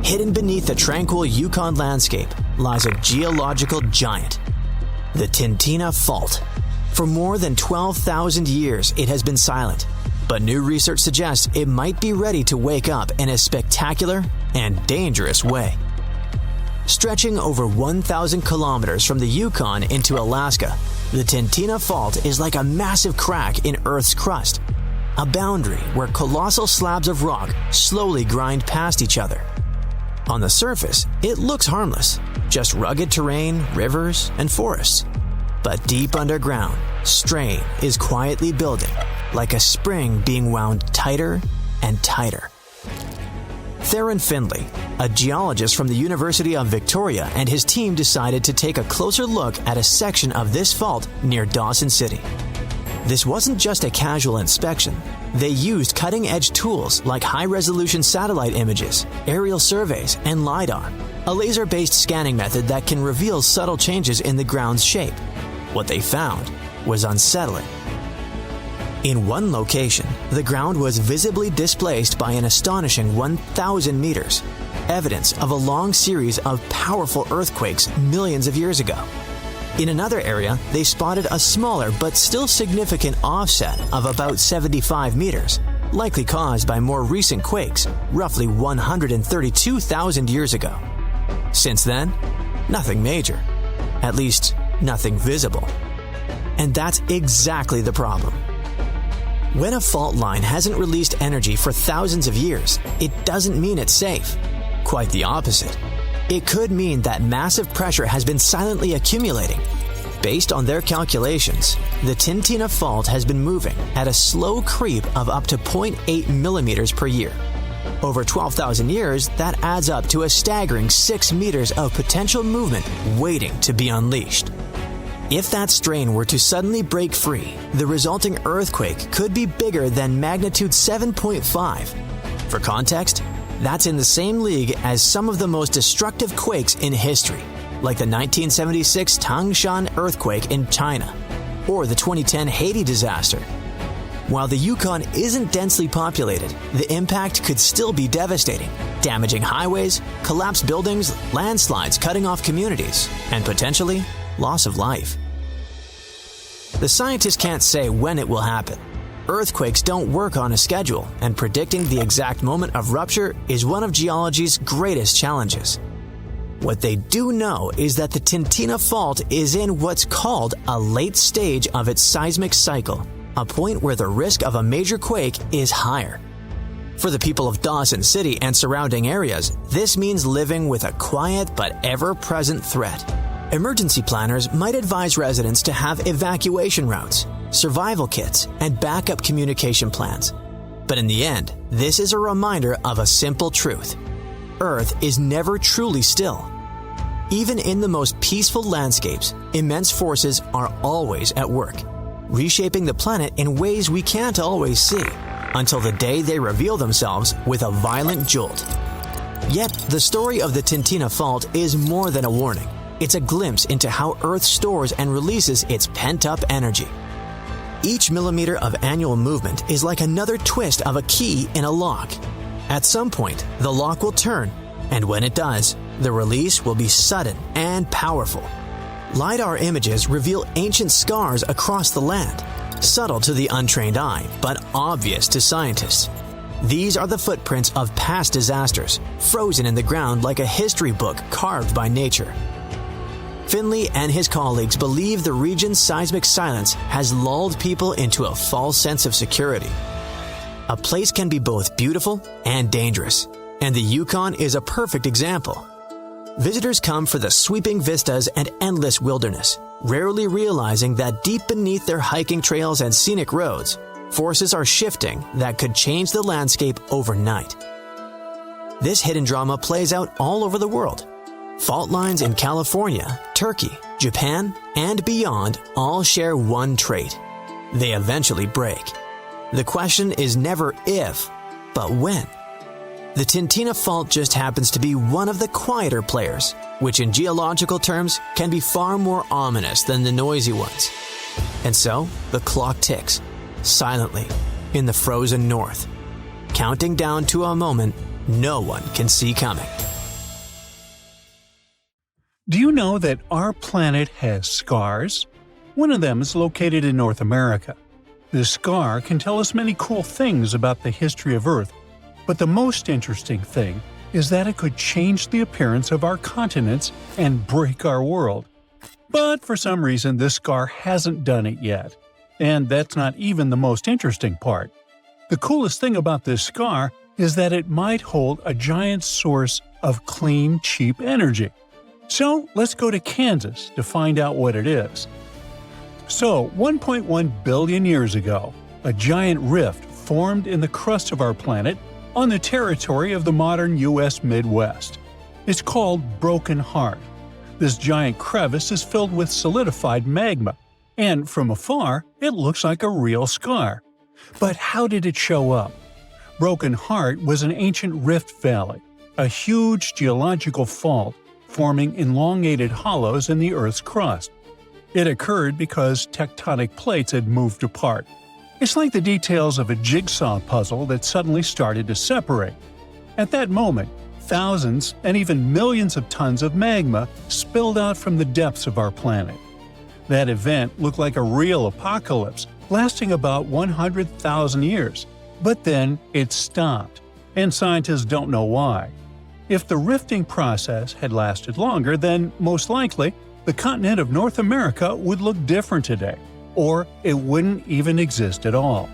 Hidden beneath the tranquil Yukon landscape lies a geological giant, the Tintina Fault. For more than 12,000 years, it has been silent. But new research suggests it might be ready to wake up in a spectacular and dangerous way. Stretching over 1,000 kilometers from the Yukon into Alaska, the Tintina Fault is like a massive crack in Earth's crust, a boundary where colossal slabs of rock slowly grind past each other. On the surface, it looks harmless, just rugged terrain, rivers, and forests. But deep underground, strain is quietly building, like a spring being wound tighter and tighter. Theron Findlay, a geologist from the University of Victoria, and his team decided to take a closer look at a section of this fault near Dawson City. This wasn't just a casual inspection. They used cutting-edge tools like high-resolution satellite images, aerial surveys, and Lidar, a laser-based scanning method that can reveal subtle changes in the ground's shape. What they found was unsettling. In one location, the ground was visibly displaced by an astonishing 1,000 meters, evidence of a long series of powerful earthquakes millions of years ago. In another area, they spotted a smaller but still significant offset of about 75 meters, likely caused by more recent quakes, roughly 132,000 years ago. Since then, nothing major. At least, nothing visible. And that's exactly the problem. When a fault line hasn't released energy for thousands of years, it doesn't mean it's safe. Quite the opposite. It could mean that massive pressure has been silently accumulating. Based on their calculations, the Tintina Fault has been moving at a slow creep of up to 0.8 millimeters per year. Over 12,000 years, that adds up to a staggering 6 meters of potential movement waiting to be unleashed. If that strain were to suddenly break free, the resulting earthquake could be bigger than magnitude 7.5. For context, that's in the same league as some of the most destructive quakes in history, like the 1976 Tangshan earthquake in China, or the 2010 Haiti disaster. While the Yukon isn't densely populated, the impact could still be devastating, damaging highways, collapsed buildings, landslides cutting off communities, and potentially loss of life. The scientists can't say when it will happen. Earthquakes don't work on a schedule, and predicting the exact moment of rupture is one of geology's greatest challenges. What they do know is that the Tintina Fault is in what's called a late stage of its seismic cycle, a point where the risk of a major quake is higher. For the people of Dawson City and surrounding areas, this means living with a quiet but ever-present threat. Emergency planners might advise residents to have evacuation routes, survival kits, and backup communication plans. But in the end, this is a reminder of a simple truth. Earth is never truly still. Even in the most peaceful landscapes, immense forces are always at work, reshaping the planet in ways we can't always see, until the day they reveal themselves with a violent jolt. Yet, the story of the Tintina Fault is more than a warning. It's a glimpse into how Earth stores and releases its pent-up energy. Each millimeter of annual movement is like another twist of a key in a lock. At some point, the lock will turn, and when it does, the release will be sudden and powerful. Lidar images reveal ancient scars across the land, subtle to the untrained eye, but obvious to scientists. These are the footprints of past disasters, frozen in the ground like a history book carved by nature. Finley and his colleagues believe the region's seismic silence has lulled people into a false sense of security. A place can be both beautiful and dangerous, and the Yukon is a perfect example. Visitors come for the sweeping vistas and endless wilderness, rarely realizing that deep beneath their hiking trails and scenic roads, forces are shifting that could change the landscape overnight. This hidden drama plays out all over the world. Fault lines in California, Turkey, Japan, and beyond all share one trait. They eventually break. The question is never if, but when. The Tintina Fault just happens to be one of the quieter players, which in geological terms can be far more ominous than the noisy ones. And so, the clock ticks, silently, in the frozen north, counting down to a moment no one can see coming. Do you know that our planet has scars? One of them is located in North America. This scar can tell us many cool things about the history of Earth, but the most interesting thing is that it could change the appearance of our continents and break our world. But for some reason, this scar hasn't done it yet. And that's not even the most interesting part. The coolest thing about this scar is that it might hold a giant source of clean, cheap energy. So let's go to Kansas to find out what it is. So, 1.1 billion years ago, a giant rift formed in the crust of our planet on the territory of the modern U.S. Midwest. It's called Broken Heart. This giant crevice is filled with solidified magma, and from afar, it looks like a real scar. But how did it show up? Broken Heart was an ancient rift valley, a huge geological fault forming elongated hollows in the Earth's crust. It occurred because tectonic plates had moved apart. It's like the details of a jigsaw puzzle that suddenly started to separate. At that moment, thousands and even millions of tons of magma spilled out from the depths of our planet. That event looked like a real apocalypse, lasting about 100,000 years. But then it stopped, and scientists don't know why. If the rifting process had lasted longer, then most likely the continent of North America would look different today, or it wouldn't even exist at all.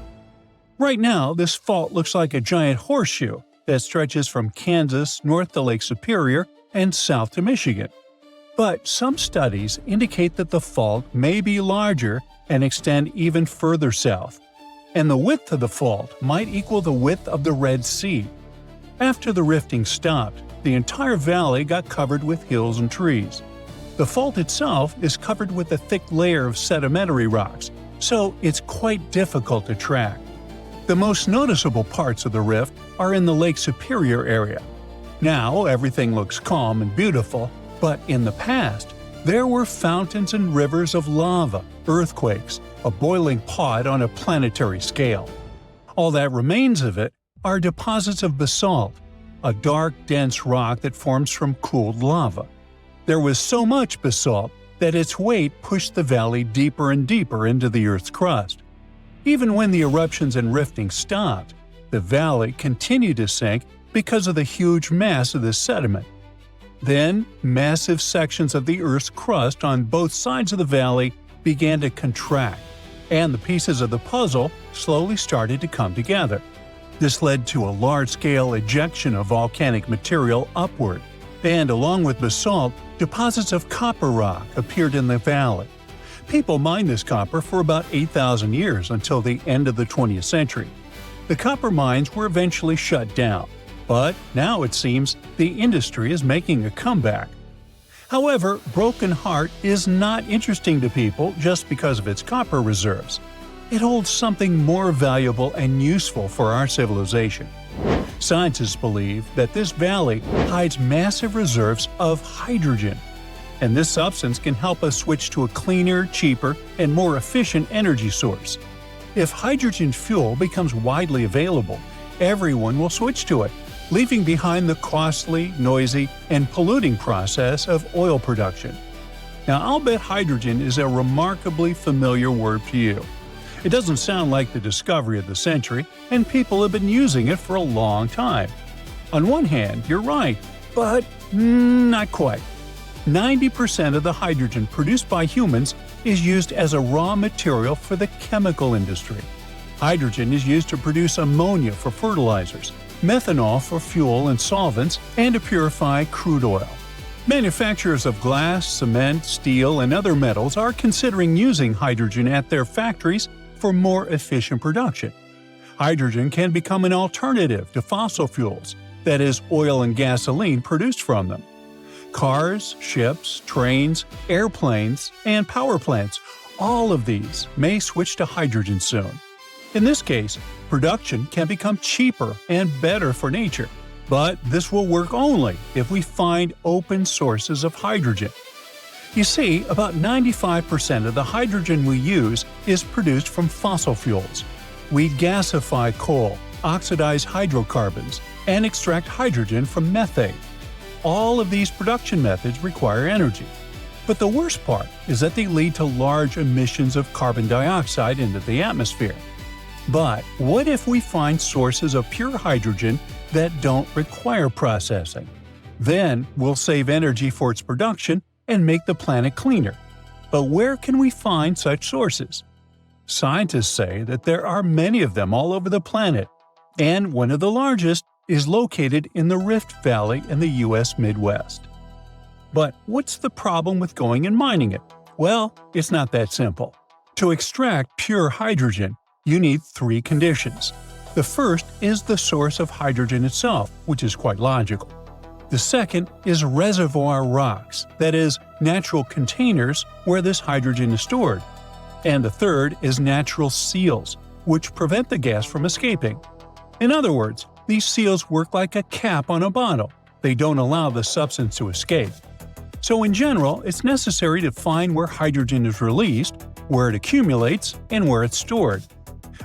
Right now, this fault looks like a giant horseshoe that stretches from Kansas north to Lake Superior and south to Michigan. But some studies indicate that the fault may be larger and extend even further south, and the width of the fault might equal the width of the Red Sea. After the rifting stopped, the entire valley got covered with hills and trees. The fault itself is covered with a thick layer of sedimentary rocks, so it's quite difficult to track. The most noticeable parts of the rift are in the Lake Superior area. Now everything looks calm and beautiful, but in the past, there were fountains and rivers of lava, earthquakes, a boiling pot on a planetary scale. All that remains of it are deposits of basalt, a dark, dense rock that forms from cooled lava. There was so much basalt that its weight pushed the valley deeper and deeper into the Earth's crust. Even when the eruptions and rifting stopped, the valley continued to sink because of the huge mass of the sediment. Then, massive sections of the Earth's crust on both sides of the valley began to contract, and the pieces of the puzzle slowly started to come together. This led to a large-scale ejection of volcanic material upward, and along with basalt, deposits of copper rock appeared in the valley. People mined this copper for about 8,000 years until the end of the 20th century. The copper mines were eventually shut down, but now it seems the industry is making a comeback. However, Broken Heart is not interesting to people just because of its copper reserves. It holds something more valuable and useful for our civilization. Scientists believe that this valley hides massive reserves of hydrogen, and this substance can help us switch to a cleaner, cheaper, and more efficient energy source. If hydrogen fuel becomes widely available, everyone will switch to it, leaving behind the costly, noisy, and polluting process of oil production. Now, I'll bet hydrogen is a remarkably familiar word to you. It doesn't sound like the discovery of the century, and people have been using it for a long time. On one hand, you're right, but not quite. 90% of the hydrogen produced by humans is used as a raw material for the chemical industry. Hydrogen is used to produce ammonia for fertilizers, methanol for fuel and solvents, and to purify crude oil. Manufacturers of glass, cement, steel, and other metals are considering using hydrogen at their factories for more efficient production. Hydrogen can become an alternative to fossil fuels, that is, oil and gasoline produced from them. Cars, ships, trains, airplanes, and power plants, all of these may switch to hydrogen soon. In this case, production can become cheaper and better for nature, but this will work only if we find open sources of hydrogen. You see, about 95% of the hydrogen we use is produced from fossil fuels. We gasify coal, oxidize hydrocarbons, and extract hydrogen from methane. All of these production methods require energy. But the worst part is that they lead to large emissions of carbon dioxide into the atmosphere. But what if we find sources of pure hydrogen that don't require processing? Then we'll save energy for its production and make the planet cleaner. But where can we find such sources? Scientists say that there are many of them all over the planet, and one of the largest is located in the Rift Valley in the U.S. Midwest. But what's the problem with going and mining it? Well, it's not that simple. To extract pure hydrogen, you need 3 conditions. The first is the source of hydrogen itself, which is quite logical. The second is reservoir rocks, that is, natural containers where this hydrogen is stored. And the third is natural seals, which prevent the gas from escaping. In other words, these seals work like a cap on a bottle. They don't allow the substance to escape. So in general, it's necessary to find where hydrogen is released, where it accumulates, and where it's stored.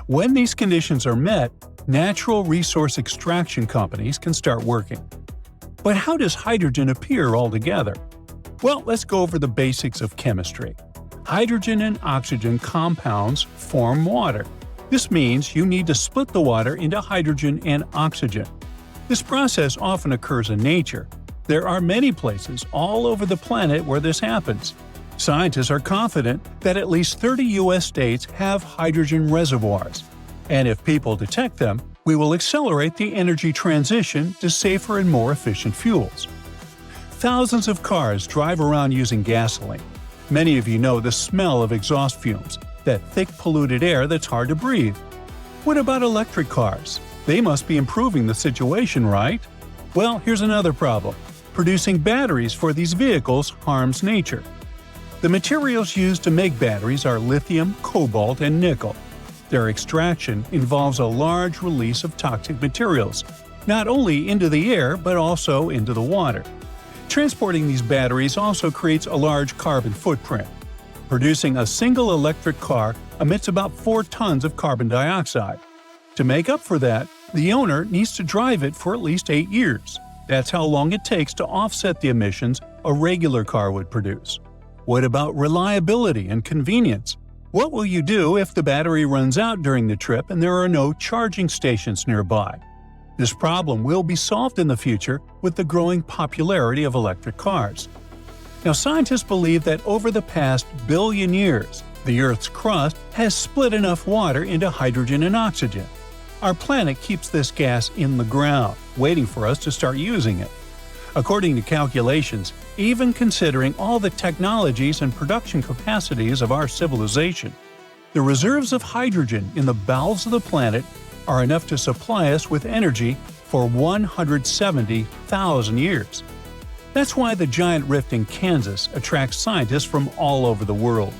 When these conditions are met, natural resource extraction companies can start working. But how does hydrogen appear altogether? Well, let's go over the basics of chemistry. Hydrogen and oxygen compounds form water. This means you need to split the water into hydrogen and oxygen. This process often occurs in nature. There are many places all over the planet where this happens. Scientists are confident that at least 30 U.S. states have hydrogen reservoirs. And if people detect them, we will accelerate the energy transition to safer and more efficient fuels. Thousands of cars drive around using gasoline. Many of you know the smell of exhaust fumes, that thick polluted air that's hard to breathe. What about electric cars? They must be improving the situation, right? Well, here's another problem. Producing batteries for these vehicles harms nature. The materials used to make batteries are lithium, cobalt, and nickel. Their extraction involves a large release of toxic materials, not only into the air but also into the water. Transporting these batteries also creates a large carbon footprint. Producing a single electric car emits about 4 tons of carbon dioxide. To make up for that, the owner needs to drive it for at least 8 years. That's how long it takes to offset the emissions a regular car would produce. What about reliability and convenience? What will you do if the battery runs out during the trip and there are no charging stations nearby? This problem will be solved in the future with the growing popularity of electric cars. Now, scientists believe that over the past billion years, the Earth's crust has split enough water into hydrogen and oxygen. Our planet keeps this gas in the ground, waiting for us to start using it. According to calculations, even considering all the technologies and production capacities of our civilization, the reserves of hydrogen in the bowels of the planet are enough to supply us with energy for 170,000 years. That's why the giant rift in Kansas attracts scientists from all over the world.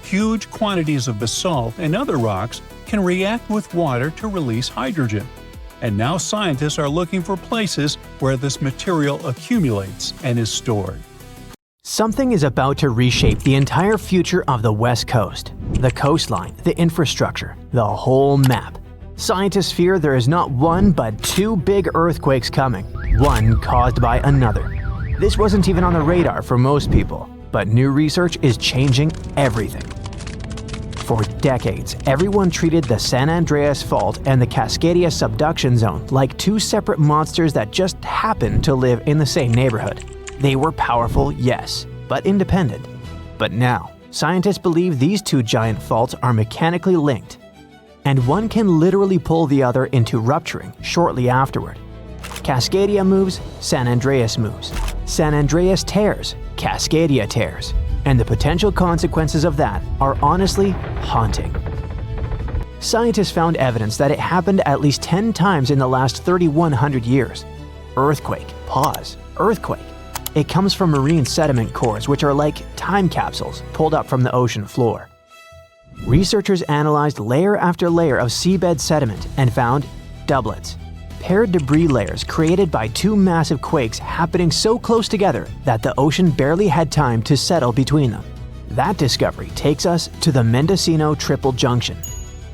Huge quantities of basalt and other rocks can react with water to release hydrogen. And now scientists are looking for places where this material accumulates and is stored. Something is about to reshape the entire future of the West Coast. The coastline, the infrastructure, the whole map. Scientists fear there is not one but 2 big earthquakes coming, one caused by another. This wasn't even on the radar for most people, but new research is changing everything. For decades, everyone treated the San Andreas Fault and the Cascadia subduction zone like two separate monsters that just happened to live in the same neighborhood. They were powerful, yes, but independent. But now, scientists believe these two giant faults are mechanically linked, and one can literally pull the other into rupturing shortly afterward. Cascadia moves, San Andreas moves. San Andreas tears, Cascadia tears. And the potential consequences of that are honestly haunting. Scientists found evidence that it happened at least 10 times in the last 3,100 years. Earthquake, pause, earthquake. It comes from marine sediment cores, which are like time capsules pulled up from the ocean floor. Researchers analyzed layer after layer of seabed sediment and found doublets. Paired debris layers created by two massive quakes happening so close together that the ocean barely had time to settle between them. That discovery takes us to the Mendocino Triple Junction,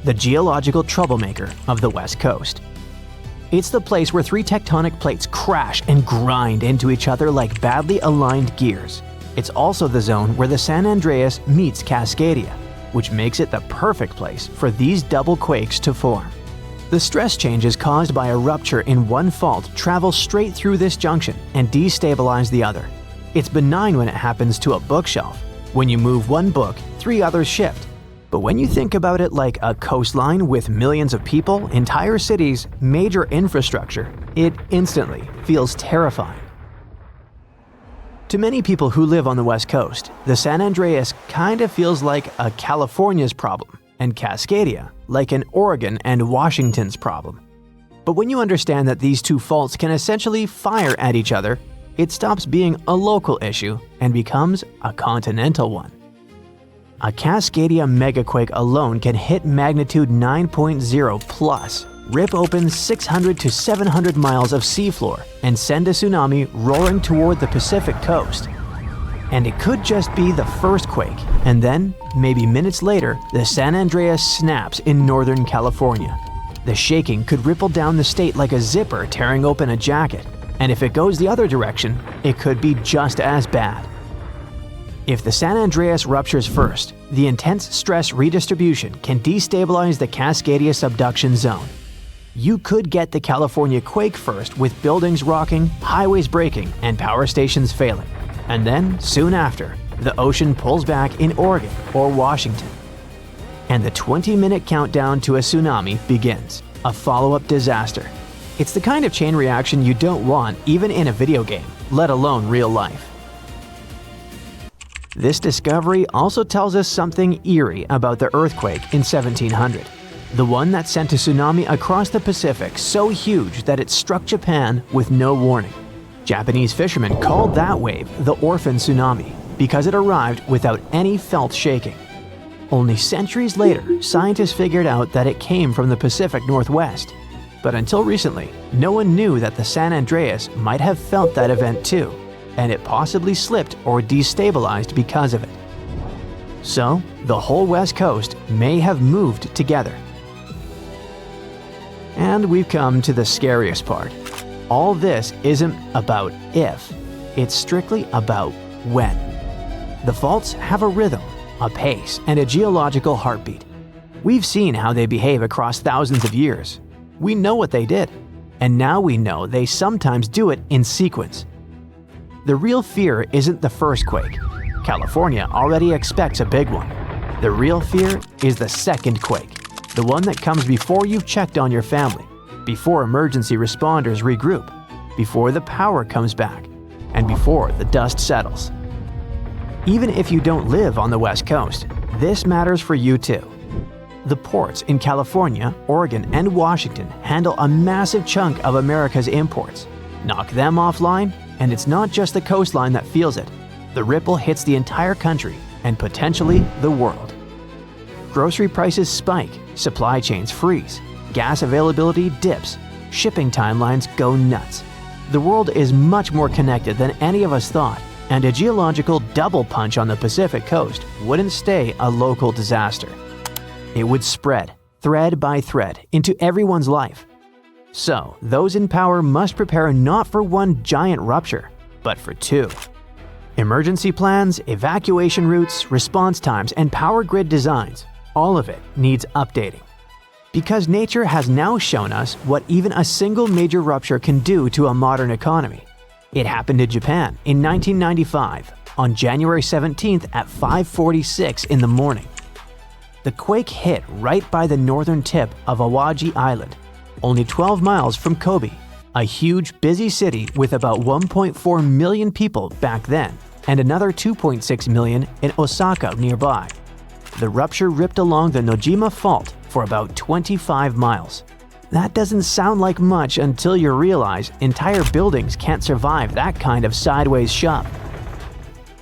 the geological troublemaker of the West Coast. It's the place where three tectonic plates crash and grind into each other like badly aligned gears. It's also the zone where the San Andreas meets Cascadia, which makes it the perfect place for these double quakes to form. The stress changes caused by a rupture in one fault travel straight through this junction and destabilize the other. It's benign when it happens to a bookshelf. When you move one book, three others shift. But when you think about it like a coastline with millions of people, entire cities, major infrastructure, it instantly feels terrifying. To many people who live on the West Coast, the San Andreas kind of feels like a California's problem, and Cascadia like an Oregon and Washington's problem. But when you understand that these two faults can essentially fire at each other, it stops being a local issue and becomes a continental one. A Cascadia megaquake alone can hit magnitude 9.0 plus, rip open 600 to 700 miles of seafloor, and send a tsunami roaring toward the Pacific coast. And it could just be the first quake, and then, maybe minutes later, the San Andreas snaps in Northern California. The shaking could ripple down the state like a zipper tearing open a jacket, and if it goes the other direction, it could be just as bad. If the San Andreas ruptures first, the intense stress redistribution can destabilize the Cascadia subduction zone. You could get the California quake first with buildings rocking, highways breaking, and power stations failing. And then, soon after, the ocean pulls back in Oregon or Washington. And the 20-minute countdown to a tsunami begins, a follow-up disaster. It's the kind of chain reaction you don't want even in a video game, let alone real life. This discovery also tells us something eerie about the earthquake in 1700, the one that sent a tsunami across the Pacific so huge that it struck Japan with no warning. Japanese fishermen called that wave the orphan tsunami because it arrived without any felt shaking. Only centuries later, scientists figured out that it came from the Pacific Northwest. But until recently, no one knew that the San Andreas might have felt that event too, and it possibly slipped or destabilized because of it. So, the whole West Coast may have moved together. And we've come to the scariest part. All this isn't about if, it's strictly about when. The faults have a rhythm, a pace, and a geological heartbeat. We've seen how they behave across thousands of years. We know what they did, and now we know they sometimes do it in sequence. The real fear isn't the first quake. California already expects a big one. The real fear is the second quake, the one that comes before you've checked on your family, before emergency responders regroup, before the power comes back, and before the dust settles. Even if you don't live on the West Coast, this matters for you too. The ports in California, Oregon, and Washington handle a massive chunk of America's imports. Knock them offline, and it's not just the coastline that feels it. The ripple hits the entire country, and potentially the world. Grocery prices spike, supply chains freeze, gas availability dips, shipping timelines go nuts. The world is much more connected than any of us thought, and a geological double punch on the Pacific coast wouldn't stay a local disaster. It would spread, thread by thread, into everyone's life. So, those in power must prepare not for one giant rupture, but for two. Emergency plans, evacuation routes, response times, and power grid designs all of it needs updating. Because nature has now shown us what even a single major rupture can do to a modern economy. It happened in Japan in 1995, on January 17th at 5:46 in the morning. The quake hit right by the northern tip of Awaji Island, only 12 miles from Kobe, a huge, busy city with about 1.4 million people back then, and another 2.6 million in Osaka nearby. The rupture ripped along the Tintina Fault for about 25 miles. That doesn't sound like much until you realize entire buildings can't survive that kind of sideways shove.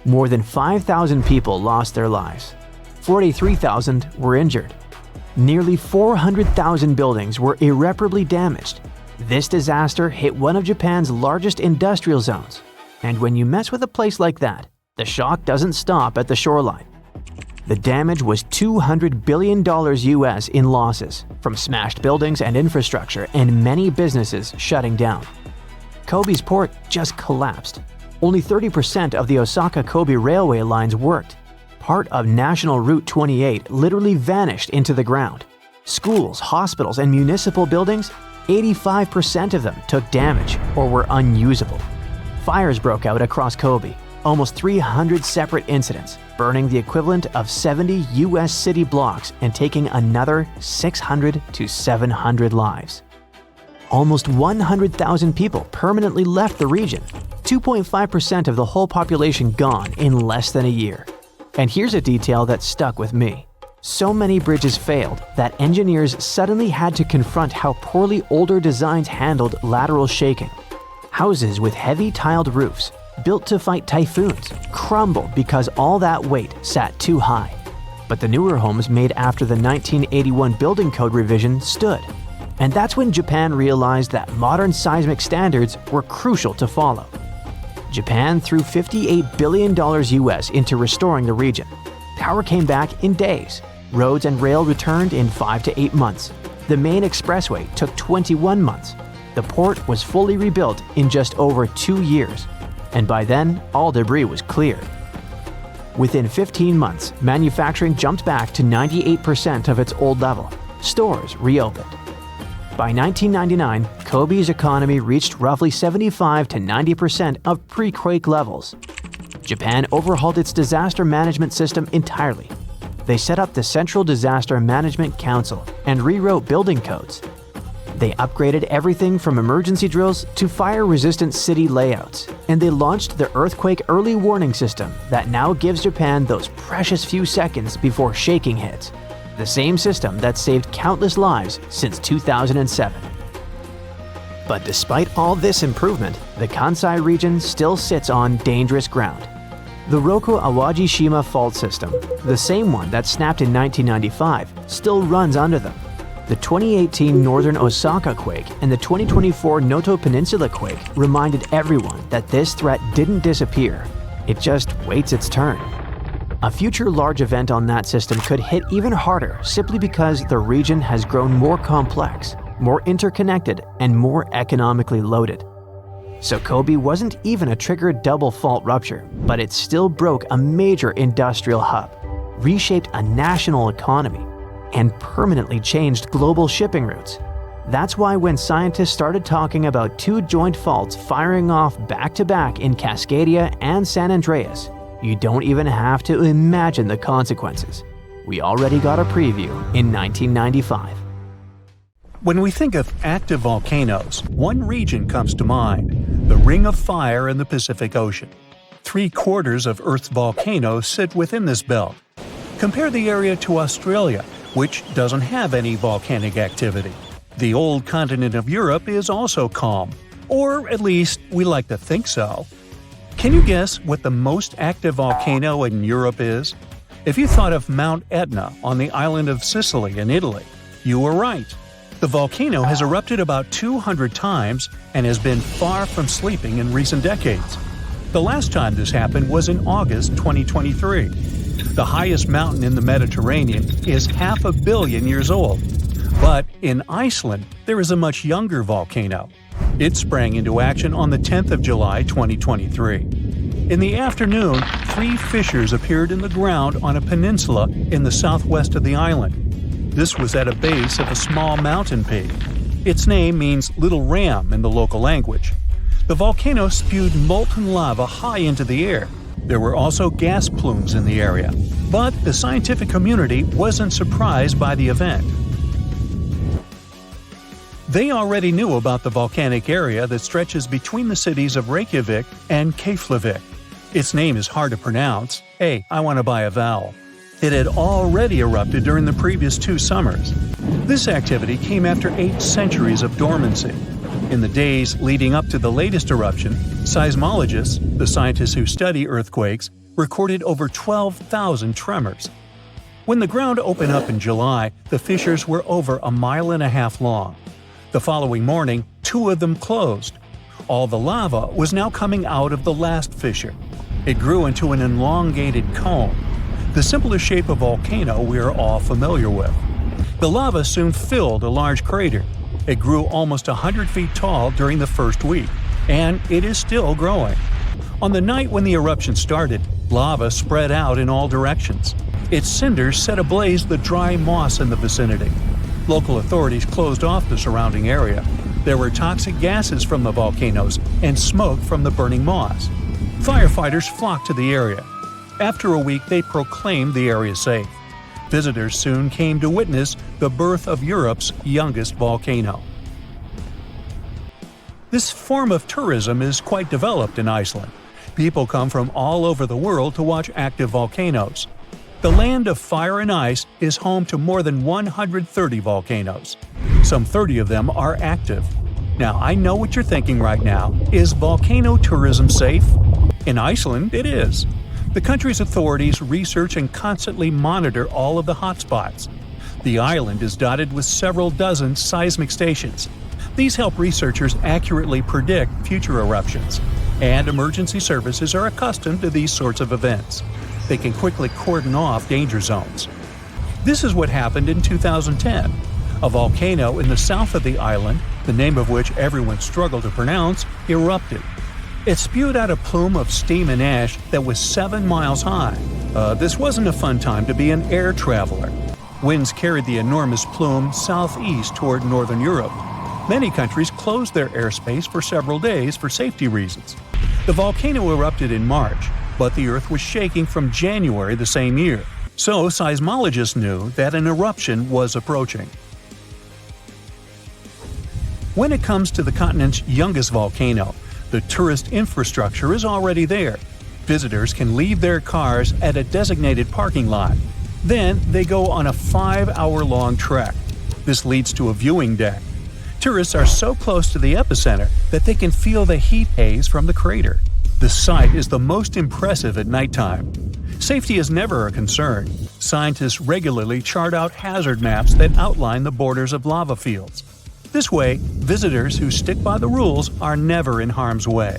More than 5,000 people lost their lives. 43,000 were injured. Nearly 400,000 buildings were irreparably damaged. This disaster hit one of Japan's largest industrial zones. And when you mess with a place like that, the shock doesn't stop at the shoreline. The damage was $200 billion US in losses, from smashed buildings and infrastructure and many businesses shutting down. Kobe's port just collapsed. Only 30% of the Osaka-Kobe railway lines worked. Part of National Route 28 literally vanished into the ground. Schools, hospitals, and municipal buildings, 85% of them took damage or were unusable. Fires broke out across Kobe, almost 300 separate incidents, burning the equivalent of 70 US city blocks and taking another 600 to 700 lives. Almost 100,000 people permanently left the region, 2.5% of the whole population gone in less than a year. And here's a detail that stuck with me. So many bridges failed that engineers suddenly had to confront how poorly older designs handled lateral shaking. Houses with heavy tiled roofs, built to fight typhoons, crumbled because all that weight sat too high. But the newer homes made after the 1981 building code revision stood. And that's when Japan realized that modern seismic standards were crucial to follow. Japan threw $58 billion US into restoring the region. Power came back in days. Roads and rail returned in 5 to 8 months. The main expressway took 21 months. The port was fully rebuilt in just over 2 years. And by then, all debris was cleared. Within 15 months, manufacturing jumped back to 98% of its old level. Stores reopened. By 1999, Kobe's economy reached roughly 75 to 90% of pre-quake levels. Japan overhauled its disaster management system entirely. They set up the Central Disaster Management Council and rewrote building codes. They upgraded everything from emergency drills to fire-resistant city layouts, and they launched the Earthquake Early Warning System that now gives Japan those precious few seconds before shaking hits. The same system that saved countless lives since 2007. But despite all this improvement, the Kansai region still sits on dangerous ground. The Roku-Awaji-shima fault system, the same one that snapped in 1995, still runs under them. The 2018 Northern Osaka quake and the 2024 Noto Peninsula quake reminded everyone that this threat didn't disappear. It just waits its turn. A future large event on that system could hit even harder simply because the region has grown more complex, more interconnected, and more economically loaded. So Kobe wasn't even a triggered double fault rupture, but it still broke a major industrial hub, reshaped a national economy, and permanently changed global shipping routes. That's why when scientists started talking about two joint faults firing off back-to-back in Cascadia and San Andreas, you don't even have to imagine the consequences. We already got a preview in 1995. When we think of active volcanoes, one region comes to mind: the Ring of Fire in the Pacific Ocean. 3/4 of Earth's volcanoes sit within this belt. Compare the area to Australia, which doesn't have any volcanic activity. The old continent of Europe is also calm, or at least we like to think so. Can you guess what the most active volcano in Europe is? If you thought of Mount Etna on the island of Sicily in Italy, you were right. The volcano has erupted about 200 times and has been far from sleeping in recent decades. The last time this happened was in August 2023. The highest mountain in the Mediterranean is 500 million years old. But in Iceland, there is a much younger volcano. It sprang into action on the 10th of July 2023. In the afternoon, 3 fissures appeared in the ground on a peninsula in the southwest of the island. This was at a base of a small mountain peak. Its name means Little Ram in the local language. The volcano spewed molten lava high into the air. There were also gas plumes in the area. But the scientific community wasn't surprised by the event. They already knew about the volcanic area that stretches between the cities of Reykjavik and Keflavik. Its name is hard to pronounce. Hey, I want to buy a vowel. It had already erupted during the previous 2 summers. This activity came after 8 centuries of dormancy. In the days leading up to the latest eruption, seismologists, the scientists who study earthquakes, recorded over 12,000 tremors. When the ground opened up in July, the fissures were over 1.5 miles long. The following morning, 2 of them closed. All the lava was now coming out of the last fissure. It grew into an elongated cone, the simplest shape of volcano we are all familiar with. The lava soon filled a large crater. It grew almost 100 feet tall during the first week, and it is still growing. On the night when the eruption started, lava spread out in all directions. Its cinders set ablaze the dry moss in the vicinity. Local authorities closed off the surrounding area. There were toxic gases from the volcanoes and smoke from the burning moss. Firefighters flocked to the area. After a week, they proclaimed the area safe. Visitors soon came to witness the birth of Europe's youngest volcano. This form of tourism is quite developed in Iceland. People come from all over the world to watch active volcanoes. The land of fire and ice is home to more than 130 volcanoes. Some 30 of them are active. Now, I know what you're thinking right now. Is volcano tourism safe? In Iceland, it is. The country's authorities research and constantly monitor all of the hotspots. The island is dotted with several dozen seismic stations. These help researchers accurately predict future eruptions, and emergency services are accustomed to these sorts of events. They can quickly cordon off danger zones. This is what happened in 2010. A volcano in the south of the island, the name of which everyone struggled to pronounce, erupted. It spewed out a plume of steam and ash that was 7 miles high. This wasn't a fun time to be an air traveler. Winds carried the enormous plume southeast toward northern Europe. Many countries closed their airspace for several days for safety reasons. The volcano erupted in March, but the Earth was shaking from January the same year, so seismologists knew that an eruption was approaching. When it comes to the continent's youngest volcano, the tourist infrastructure is already there. Visitors can leave their cars at a designated parking lot. Then they go on a 5-hour-long trek. This leads to a viewing deck. Tourists are so close to the epicenter that they can feel the heat haze from the crater. The sight is the most impressive at nighttime. Safety is never a concern. Scientists regularly chart out hazard maps that outline the borders of lava fields. This way, visitors who stick by the rules are never in harm's way.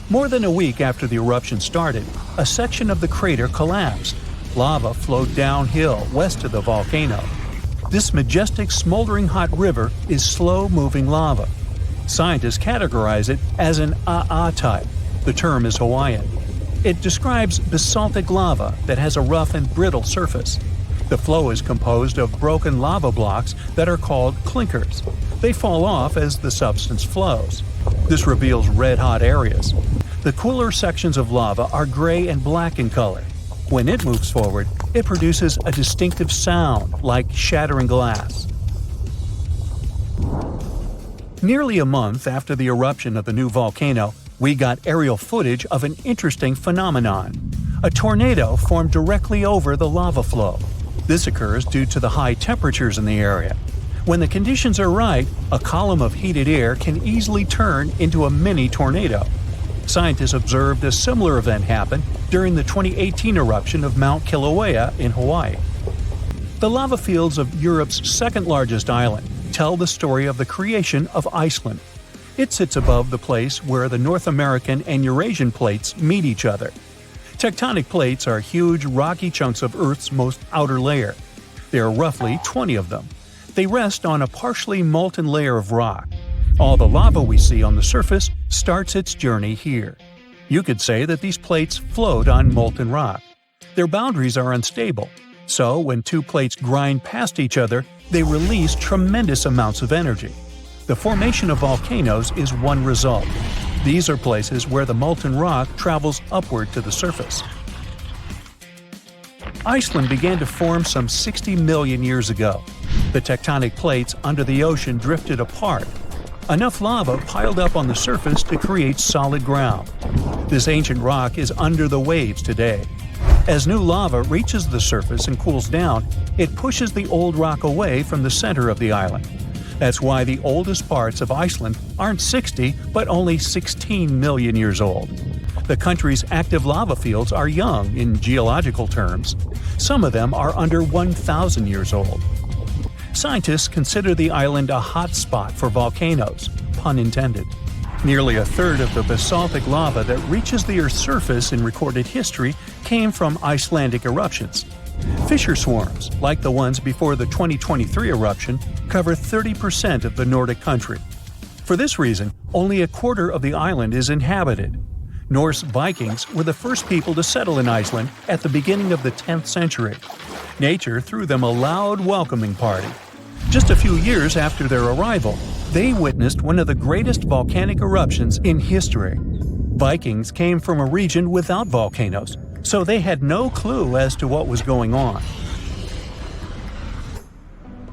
More than a week after the eruption started, a section of the crater collapsed. Lava flowed downhill west of the volcano. This majestic smoldering hot river is slow-moving lava. Scientists categorize it as an AA type. The term is Hawaiian. It describes basaltic lava that has a rough and brittle surface. The flow is composed of broken lava blocks that are called clinkers. They fall off as the substance flows. This reveals red-hot areas. The cooler sections of lava are gray and black in color. When it moves forward, it produces a distinctive sound like shattering glass. Nearly a month after the eruption of the new volcano, we got aerial footage of an interesting phenomenon. A tornado formed directly over the lava flow. This occurs due to the high temperatures in the area. When the conditions are right, a column of heated air can easily turn into a mini tornado. Scientists observed a similar event happen during the 2018 eruption of Mount Kilauea in Hawaii. The lava fields of Europe's second-largest island tell the story of the creation of Iceland. It sits above the place where the North American and Eurasian plates meet each other. Tectonic plates are huge rocky chunks of Earth's most outer layer. There are roughly 20 of them. They rest on a partially molten layer of rock. All the lava we see on the surface starts its journey here. You could say that these plates float on molten rock. Their boundaries are unstable, so when two plates grind past each other, they release tremendous amounts of energy. The formation of volcanoes is one result. These are places where the molten rock travels upward to the surface. Iceland began to form some 60 million years ago. The tectonic plates under the ocean drifted apart. Enough lava piled up on the surface to create solid ground. This ancient rock is under the waves today. As new lava reaches the surface and cools down, it pushes the old rock away from the center of the island. That's why the oldest parts of Iceland aren't 60, but only 16 million years old. The country's active lava fields are young in geological terms. Some of them are under 1,000 years old. Scientists consider the island a hot spot for volcanoes, pun intended. Nearly a third of the basaltic lava that reaches the Earth's surface in recorded history came from Icelandic eruptions. Fissure swarms, like the ones before the 2023 eruption, cover 30% of the Nordic country. For this reason, only a quarter of the island is inhabited. Norse Vikings were the first people to settle in Iceland at the beginning of the 10th century. Nature threw them a loud welcoming party. Just a few years after their arrival, they witnessed one of the greatest volcanic eruptions in history. Vikings came from a region without volcanoes, so they had no clue as to what was going on.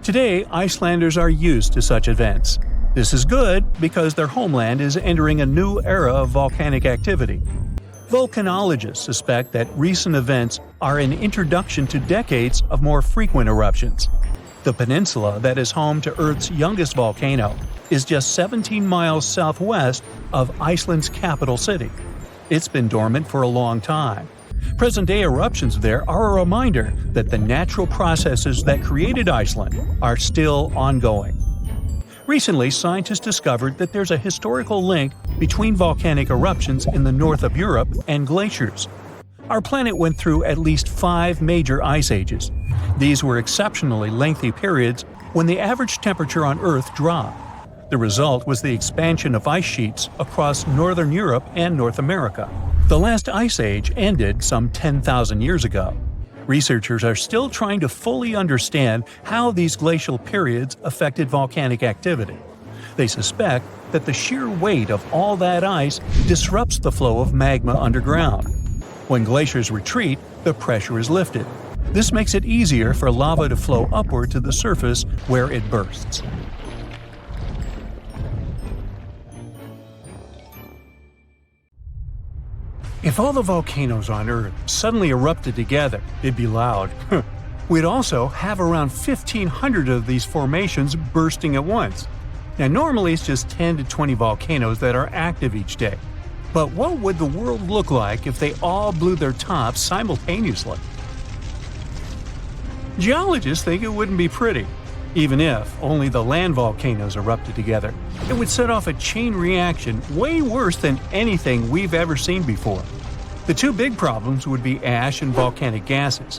Today, Icelanders are used to such events. This is good because their homeland is entering a new era of volcanic activity. Volcanologists suspect that recent events are an introduction to decades of more frequent eruptions. The peninsula that is home to Earth's youngest volcano is just 17 miles southwest of Iceland's capital city. It's been dormant for a long time. Present-day eruptions there are a reminder that the natural processes that created Iceland are still ongoing. Recently, scientists discovered that there's a historical link between volcanic eruptions in the north of Europe and glaciers. Our planet went through at least 5 major ice ages. These were exceptionally lengthy periods when the average temperature on Earth dropped. The result was the expansion of ice sheets across northern Europe and North America. The last ice age ended some 10,000 years ago. Researchers are still trying to fully understand how these glacial periods affected volcanic activity. They suspect that the sheer weight of all that ice disrupts the flow of magma underground. When glaciers retreat, the pressure is lifted. This makes it easier for lava to flow upward to the surface where it bursts. If all the volcanoes on Earth suddenly erupted together, it'd be loud. We'd also have around 1,500 of these formations bursting at once. Now normally it's just 10 to 20 volcanoes that are active each day. But what would the world look like if they all blew their tops simultaneously? Geologists think it wouldn't be pretty. Even if only the land volcanoes erupted together, it would set off a chain reaction way worse than anything we've ever seen before. The two big problems would be ash and volcanic gases.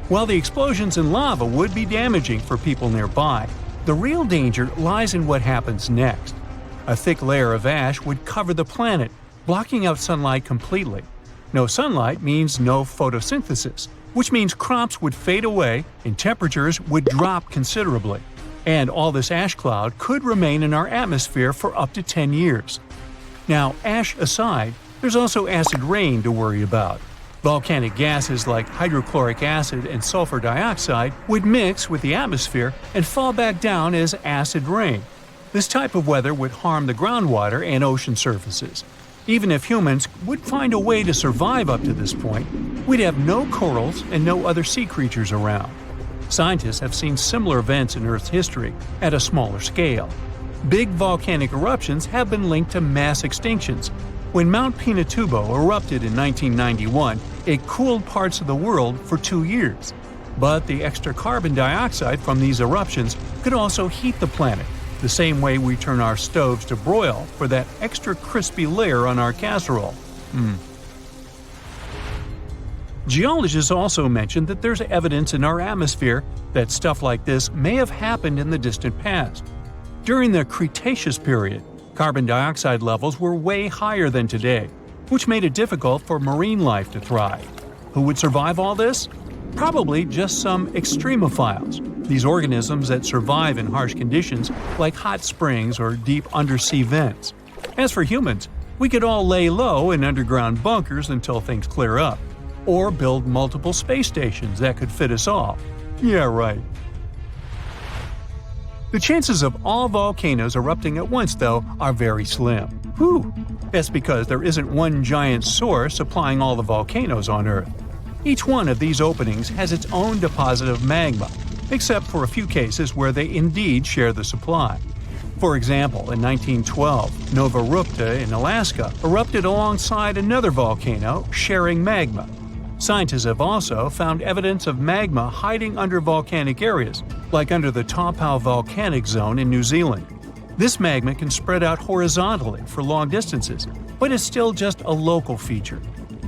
While the explosions in lava would be damaging for people nearby, the real danger lies in what happens next. A thick layer of ash would cover the planet, blocking out sunlight completely. No sunlight means no photosynthesis, which means crops would fade away and temperatures would drop considerably. And all this ash cloud could remain in our atmosphere for up to 10 years. Now, ash aside, there's also acid rain to worry about. Volcanic gases like hydrochloric acid and sulfur dioxide would mix with the atmosphere and fall back down as acid rain. This type of weather would harm the groundwater and ocean surfaces. Even if humans would find a way to survive up to this point, we'd have no corals and no other sea creatures around. Scientists have seen similar events in Earth's history at a smaller scale. Big volcanic eruptions have been linked to mass extinctions. When Mount Pinatubo erupted in 1991, it cooled parts of the world for 2 years. But the extra carbon dioxide from these eruptions could also heat the planet, the same way we turn our stoves to broil for that extra crispy layer on our casserole. Geologists also mentioned that there's evidence in our atmosphere that stuff like this may have happened in the distant past. During the Cretaceous period, carbon dioxide levels were way higher than today. which made it difficult for marine life to thrive. Who would survive all this? Probably just some extremophiles, these organisms that survive in harsh conditions like hot springs or deep undersea vents. As for humans, we could all lay low in underground bunkers until things clear up, or build multiple space stations that could fit us all. Yeah, right. The chances of all volcanoes erupting at once, though, are very slim. Whew! That's because there isn't one giant source supplying all the volcanoes on Earth. Each one of these openings has its own deposit of magma, except for a few cases where they indeed share the supply. For example, in 1912, Nova Rupture in Alaska erupted alongside another volcano sharing magma. Scientists have also found evidence of magma hiding under volcanic areas, like under the Taupo volcanic zone in New Zealand. This magma can spread out horizontally for long distances, but is still just a local feature.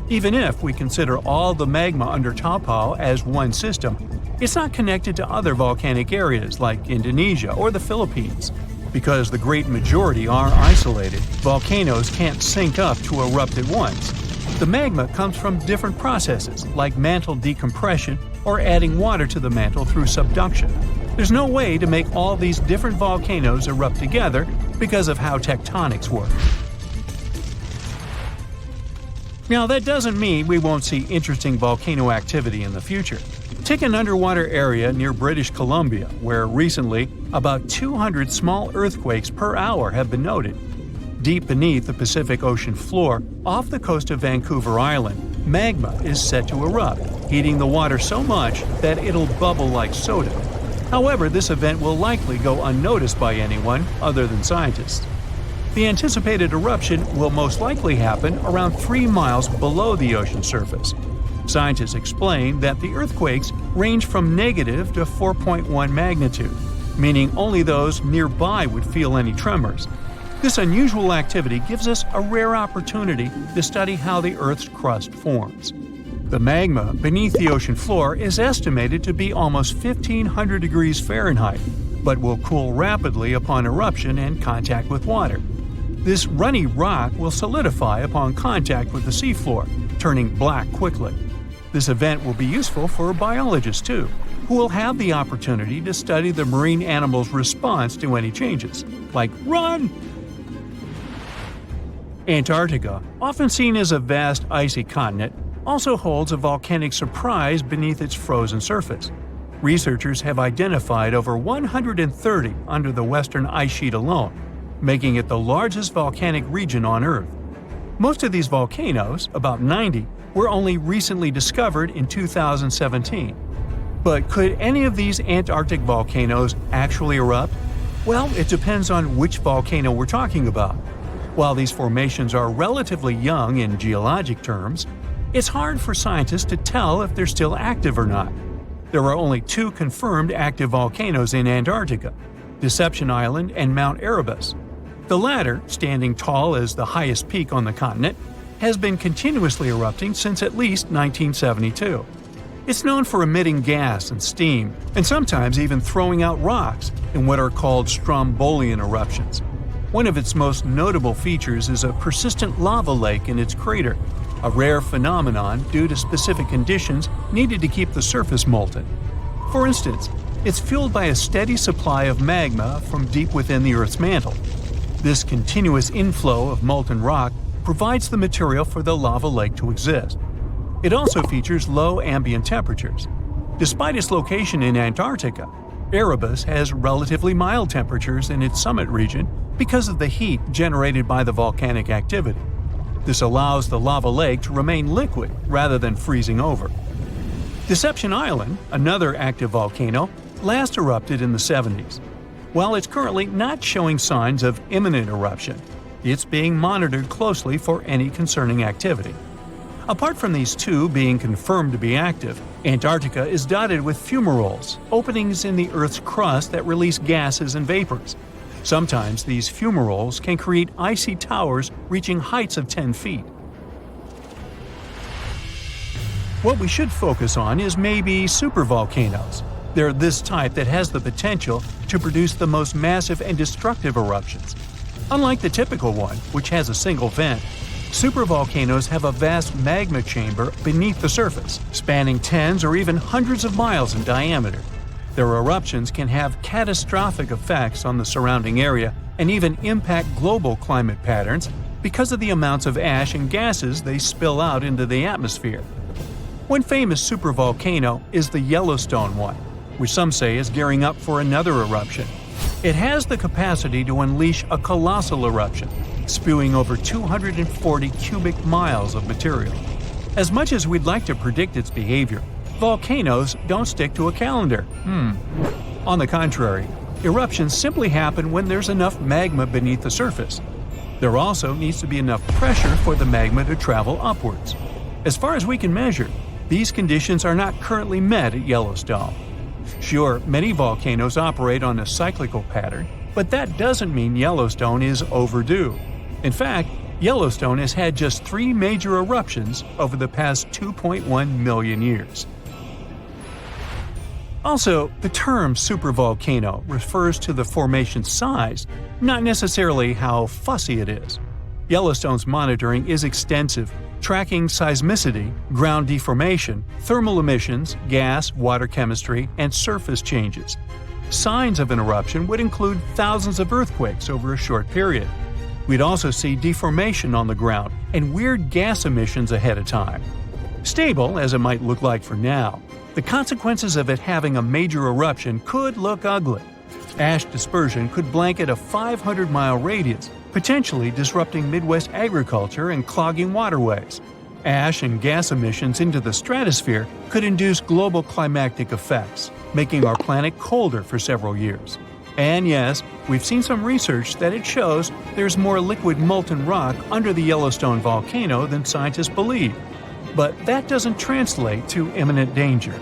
Even if we consider all the magma under Taupo as one system, it's not connected to other volcanic areas like Indonesia or the Philippines. Because the great majority are isolated, volcanoes can't sync up to erupt at once. The magma comes from different processes like mantle decompression or adding water to the mantle through subduction. There's no way to make all these different volcanoes erupt together because of how tectonics work. Now, that doesn't mean we won't see interesting volcano activity in the future. Take an underwater area near British Columbia, where recently about 200 small earthquakes per hour have been noted. Deep beneath the Pacific Ocean floor, off the coast of Vancouver Island, magma is set to erupt, heating the water so much that it'll bubble like soda. However, this event will likely go unnoticed by anyone other than scientists. The anticipated eruption will most likely happen around 3 miles below the ocean surface. Scientists explain that the earthquakes range from negative to 4.1 magnitude, meaning only those nearby would feel any tremors. This unusual activity gives us a rare opportunity to study how the Earth's crust forms. The magma beneath the ocean floor is estimated to be almost 1,500 degrees Fahrenheit, but will cool rapidly upon eruption and contact with water. This runny rock will solidify upon contact with the seafloor, turning black quickly. This event will be useful for biologists too, who will have the opportunity to study the marine animal's response to any changes, like run! Antarctica, often seen as a vast icy continent, also holds a volcanic surprise beneath its frozen surface. Researchers have identified over 130 under the western ice sheet alone, making it the largest volcanic region on Earth. Most of these volcanoes, about 90, were only recently discovered in 2017. But could any of these Antarctic volcanoes actually erupt? Well, it depends on which volcano we're talking about. While these formations are relatively young in geologic terms, it's hard for scientists to tell if they're still active or not. There are only 2 confirmed active volcanoes in Antarctica, Deception Island and Mount Erebus. The latter, standing tall as the highest peak on the continent, has been continuously erupting since at least 1972. It's known for emitting gas and steam, and sometimes even throwing out rocks in what are called strombolian eruptions. One of its most notable features is a persistent lava lake in its crater, a rare phenomenon due to specific conditions needed to keep the surface molten. For instance, it's fueled by a steady supply of magma from deep within the Earth's mantle. This continuous inflow of molten rock provides the material for the lava lake to exist. It also features low ambient temperatures. Despite its location in Antarctica, Erebus has relatively mild temperatures in its summit region because of the heat generated by the volcanic activity. This allows the lava lake to remain liquid rather than freezing over. Deception Island, another active volcano, last erupted in the 70s. While it's currently not showing signs of imminent eruption, it's being monitored closely for any concerning activity. Apart from these 2 being confirmed to be active, Antarctica is dotted with fumaroles, openings in the Earth's crust that release gases and vapors. Sometimes these fumaroles can create icy towers reaching heights of 10 feet. What we should focus on is maybe supervolcanoes. They're this type that has the potential to produce the most massive and destructive eruptions. Unlike the typical one, which has a single vent, Supervolcanoes have a vast magma chamber beneath the surface, spanning tens or even hundreds of miles in diameter. Their eruptions can have catastrophic effects on the surrounding area and even impact global climate patterns because of the amounts of ash and gases they spill out into the atmosphere. One famous supervolcano is the Yellowstone one, which some say is gearing up for another eruption. It has the capacity to unleash a colossal eruption, spewing over 240 cubic miles of material. As much as we'd like to predict its behavior, volcanoes don't stick to a calendar. On the contrary, eruptions simply happen when there's enough magma beneath the surface. There also needs to be enough pressure for the magma to travel upwards. As far as we can measure, these conditions are not currently met at Yellowstone. Sure, many volcanoes operate on a cyclical pattern, but that doesn't mean Yellowstone is overdue. In fact, Yellowstone has had just 3 major eruptions over the past 2.1 million years. Also, the term supervolcano refers to the formation's size, not necessarily how fussy it is. Yellowstone's monitoring is extensive, tracking seismicity, ground deformation, thermal emissions, gas, water chemistry, and surface changes. Signs of an eruption would include thousands of earthquakes over a short period. We'd also see deformation on the ground and weird gas emissions ahead of time. Stable, as it might look like for now, the consequences of it having a major eruption could look ugly. Ash dispersion could blanket a 500-mile radius, potentially disrupting Midwest agriculture and clogging waterways. Ash and gas emissions into the stratosphere could induce global climatic effects, making our planet colder for several years. And yes, we've seen some research that it shows there's more liquid molten rock under the Yellowstone volcano than scientists believe. But that doesn't translate to imminent danger.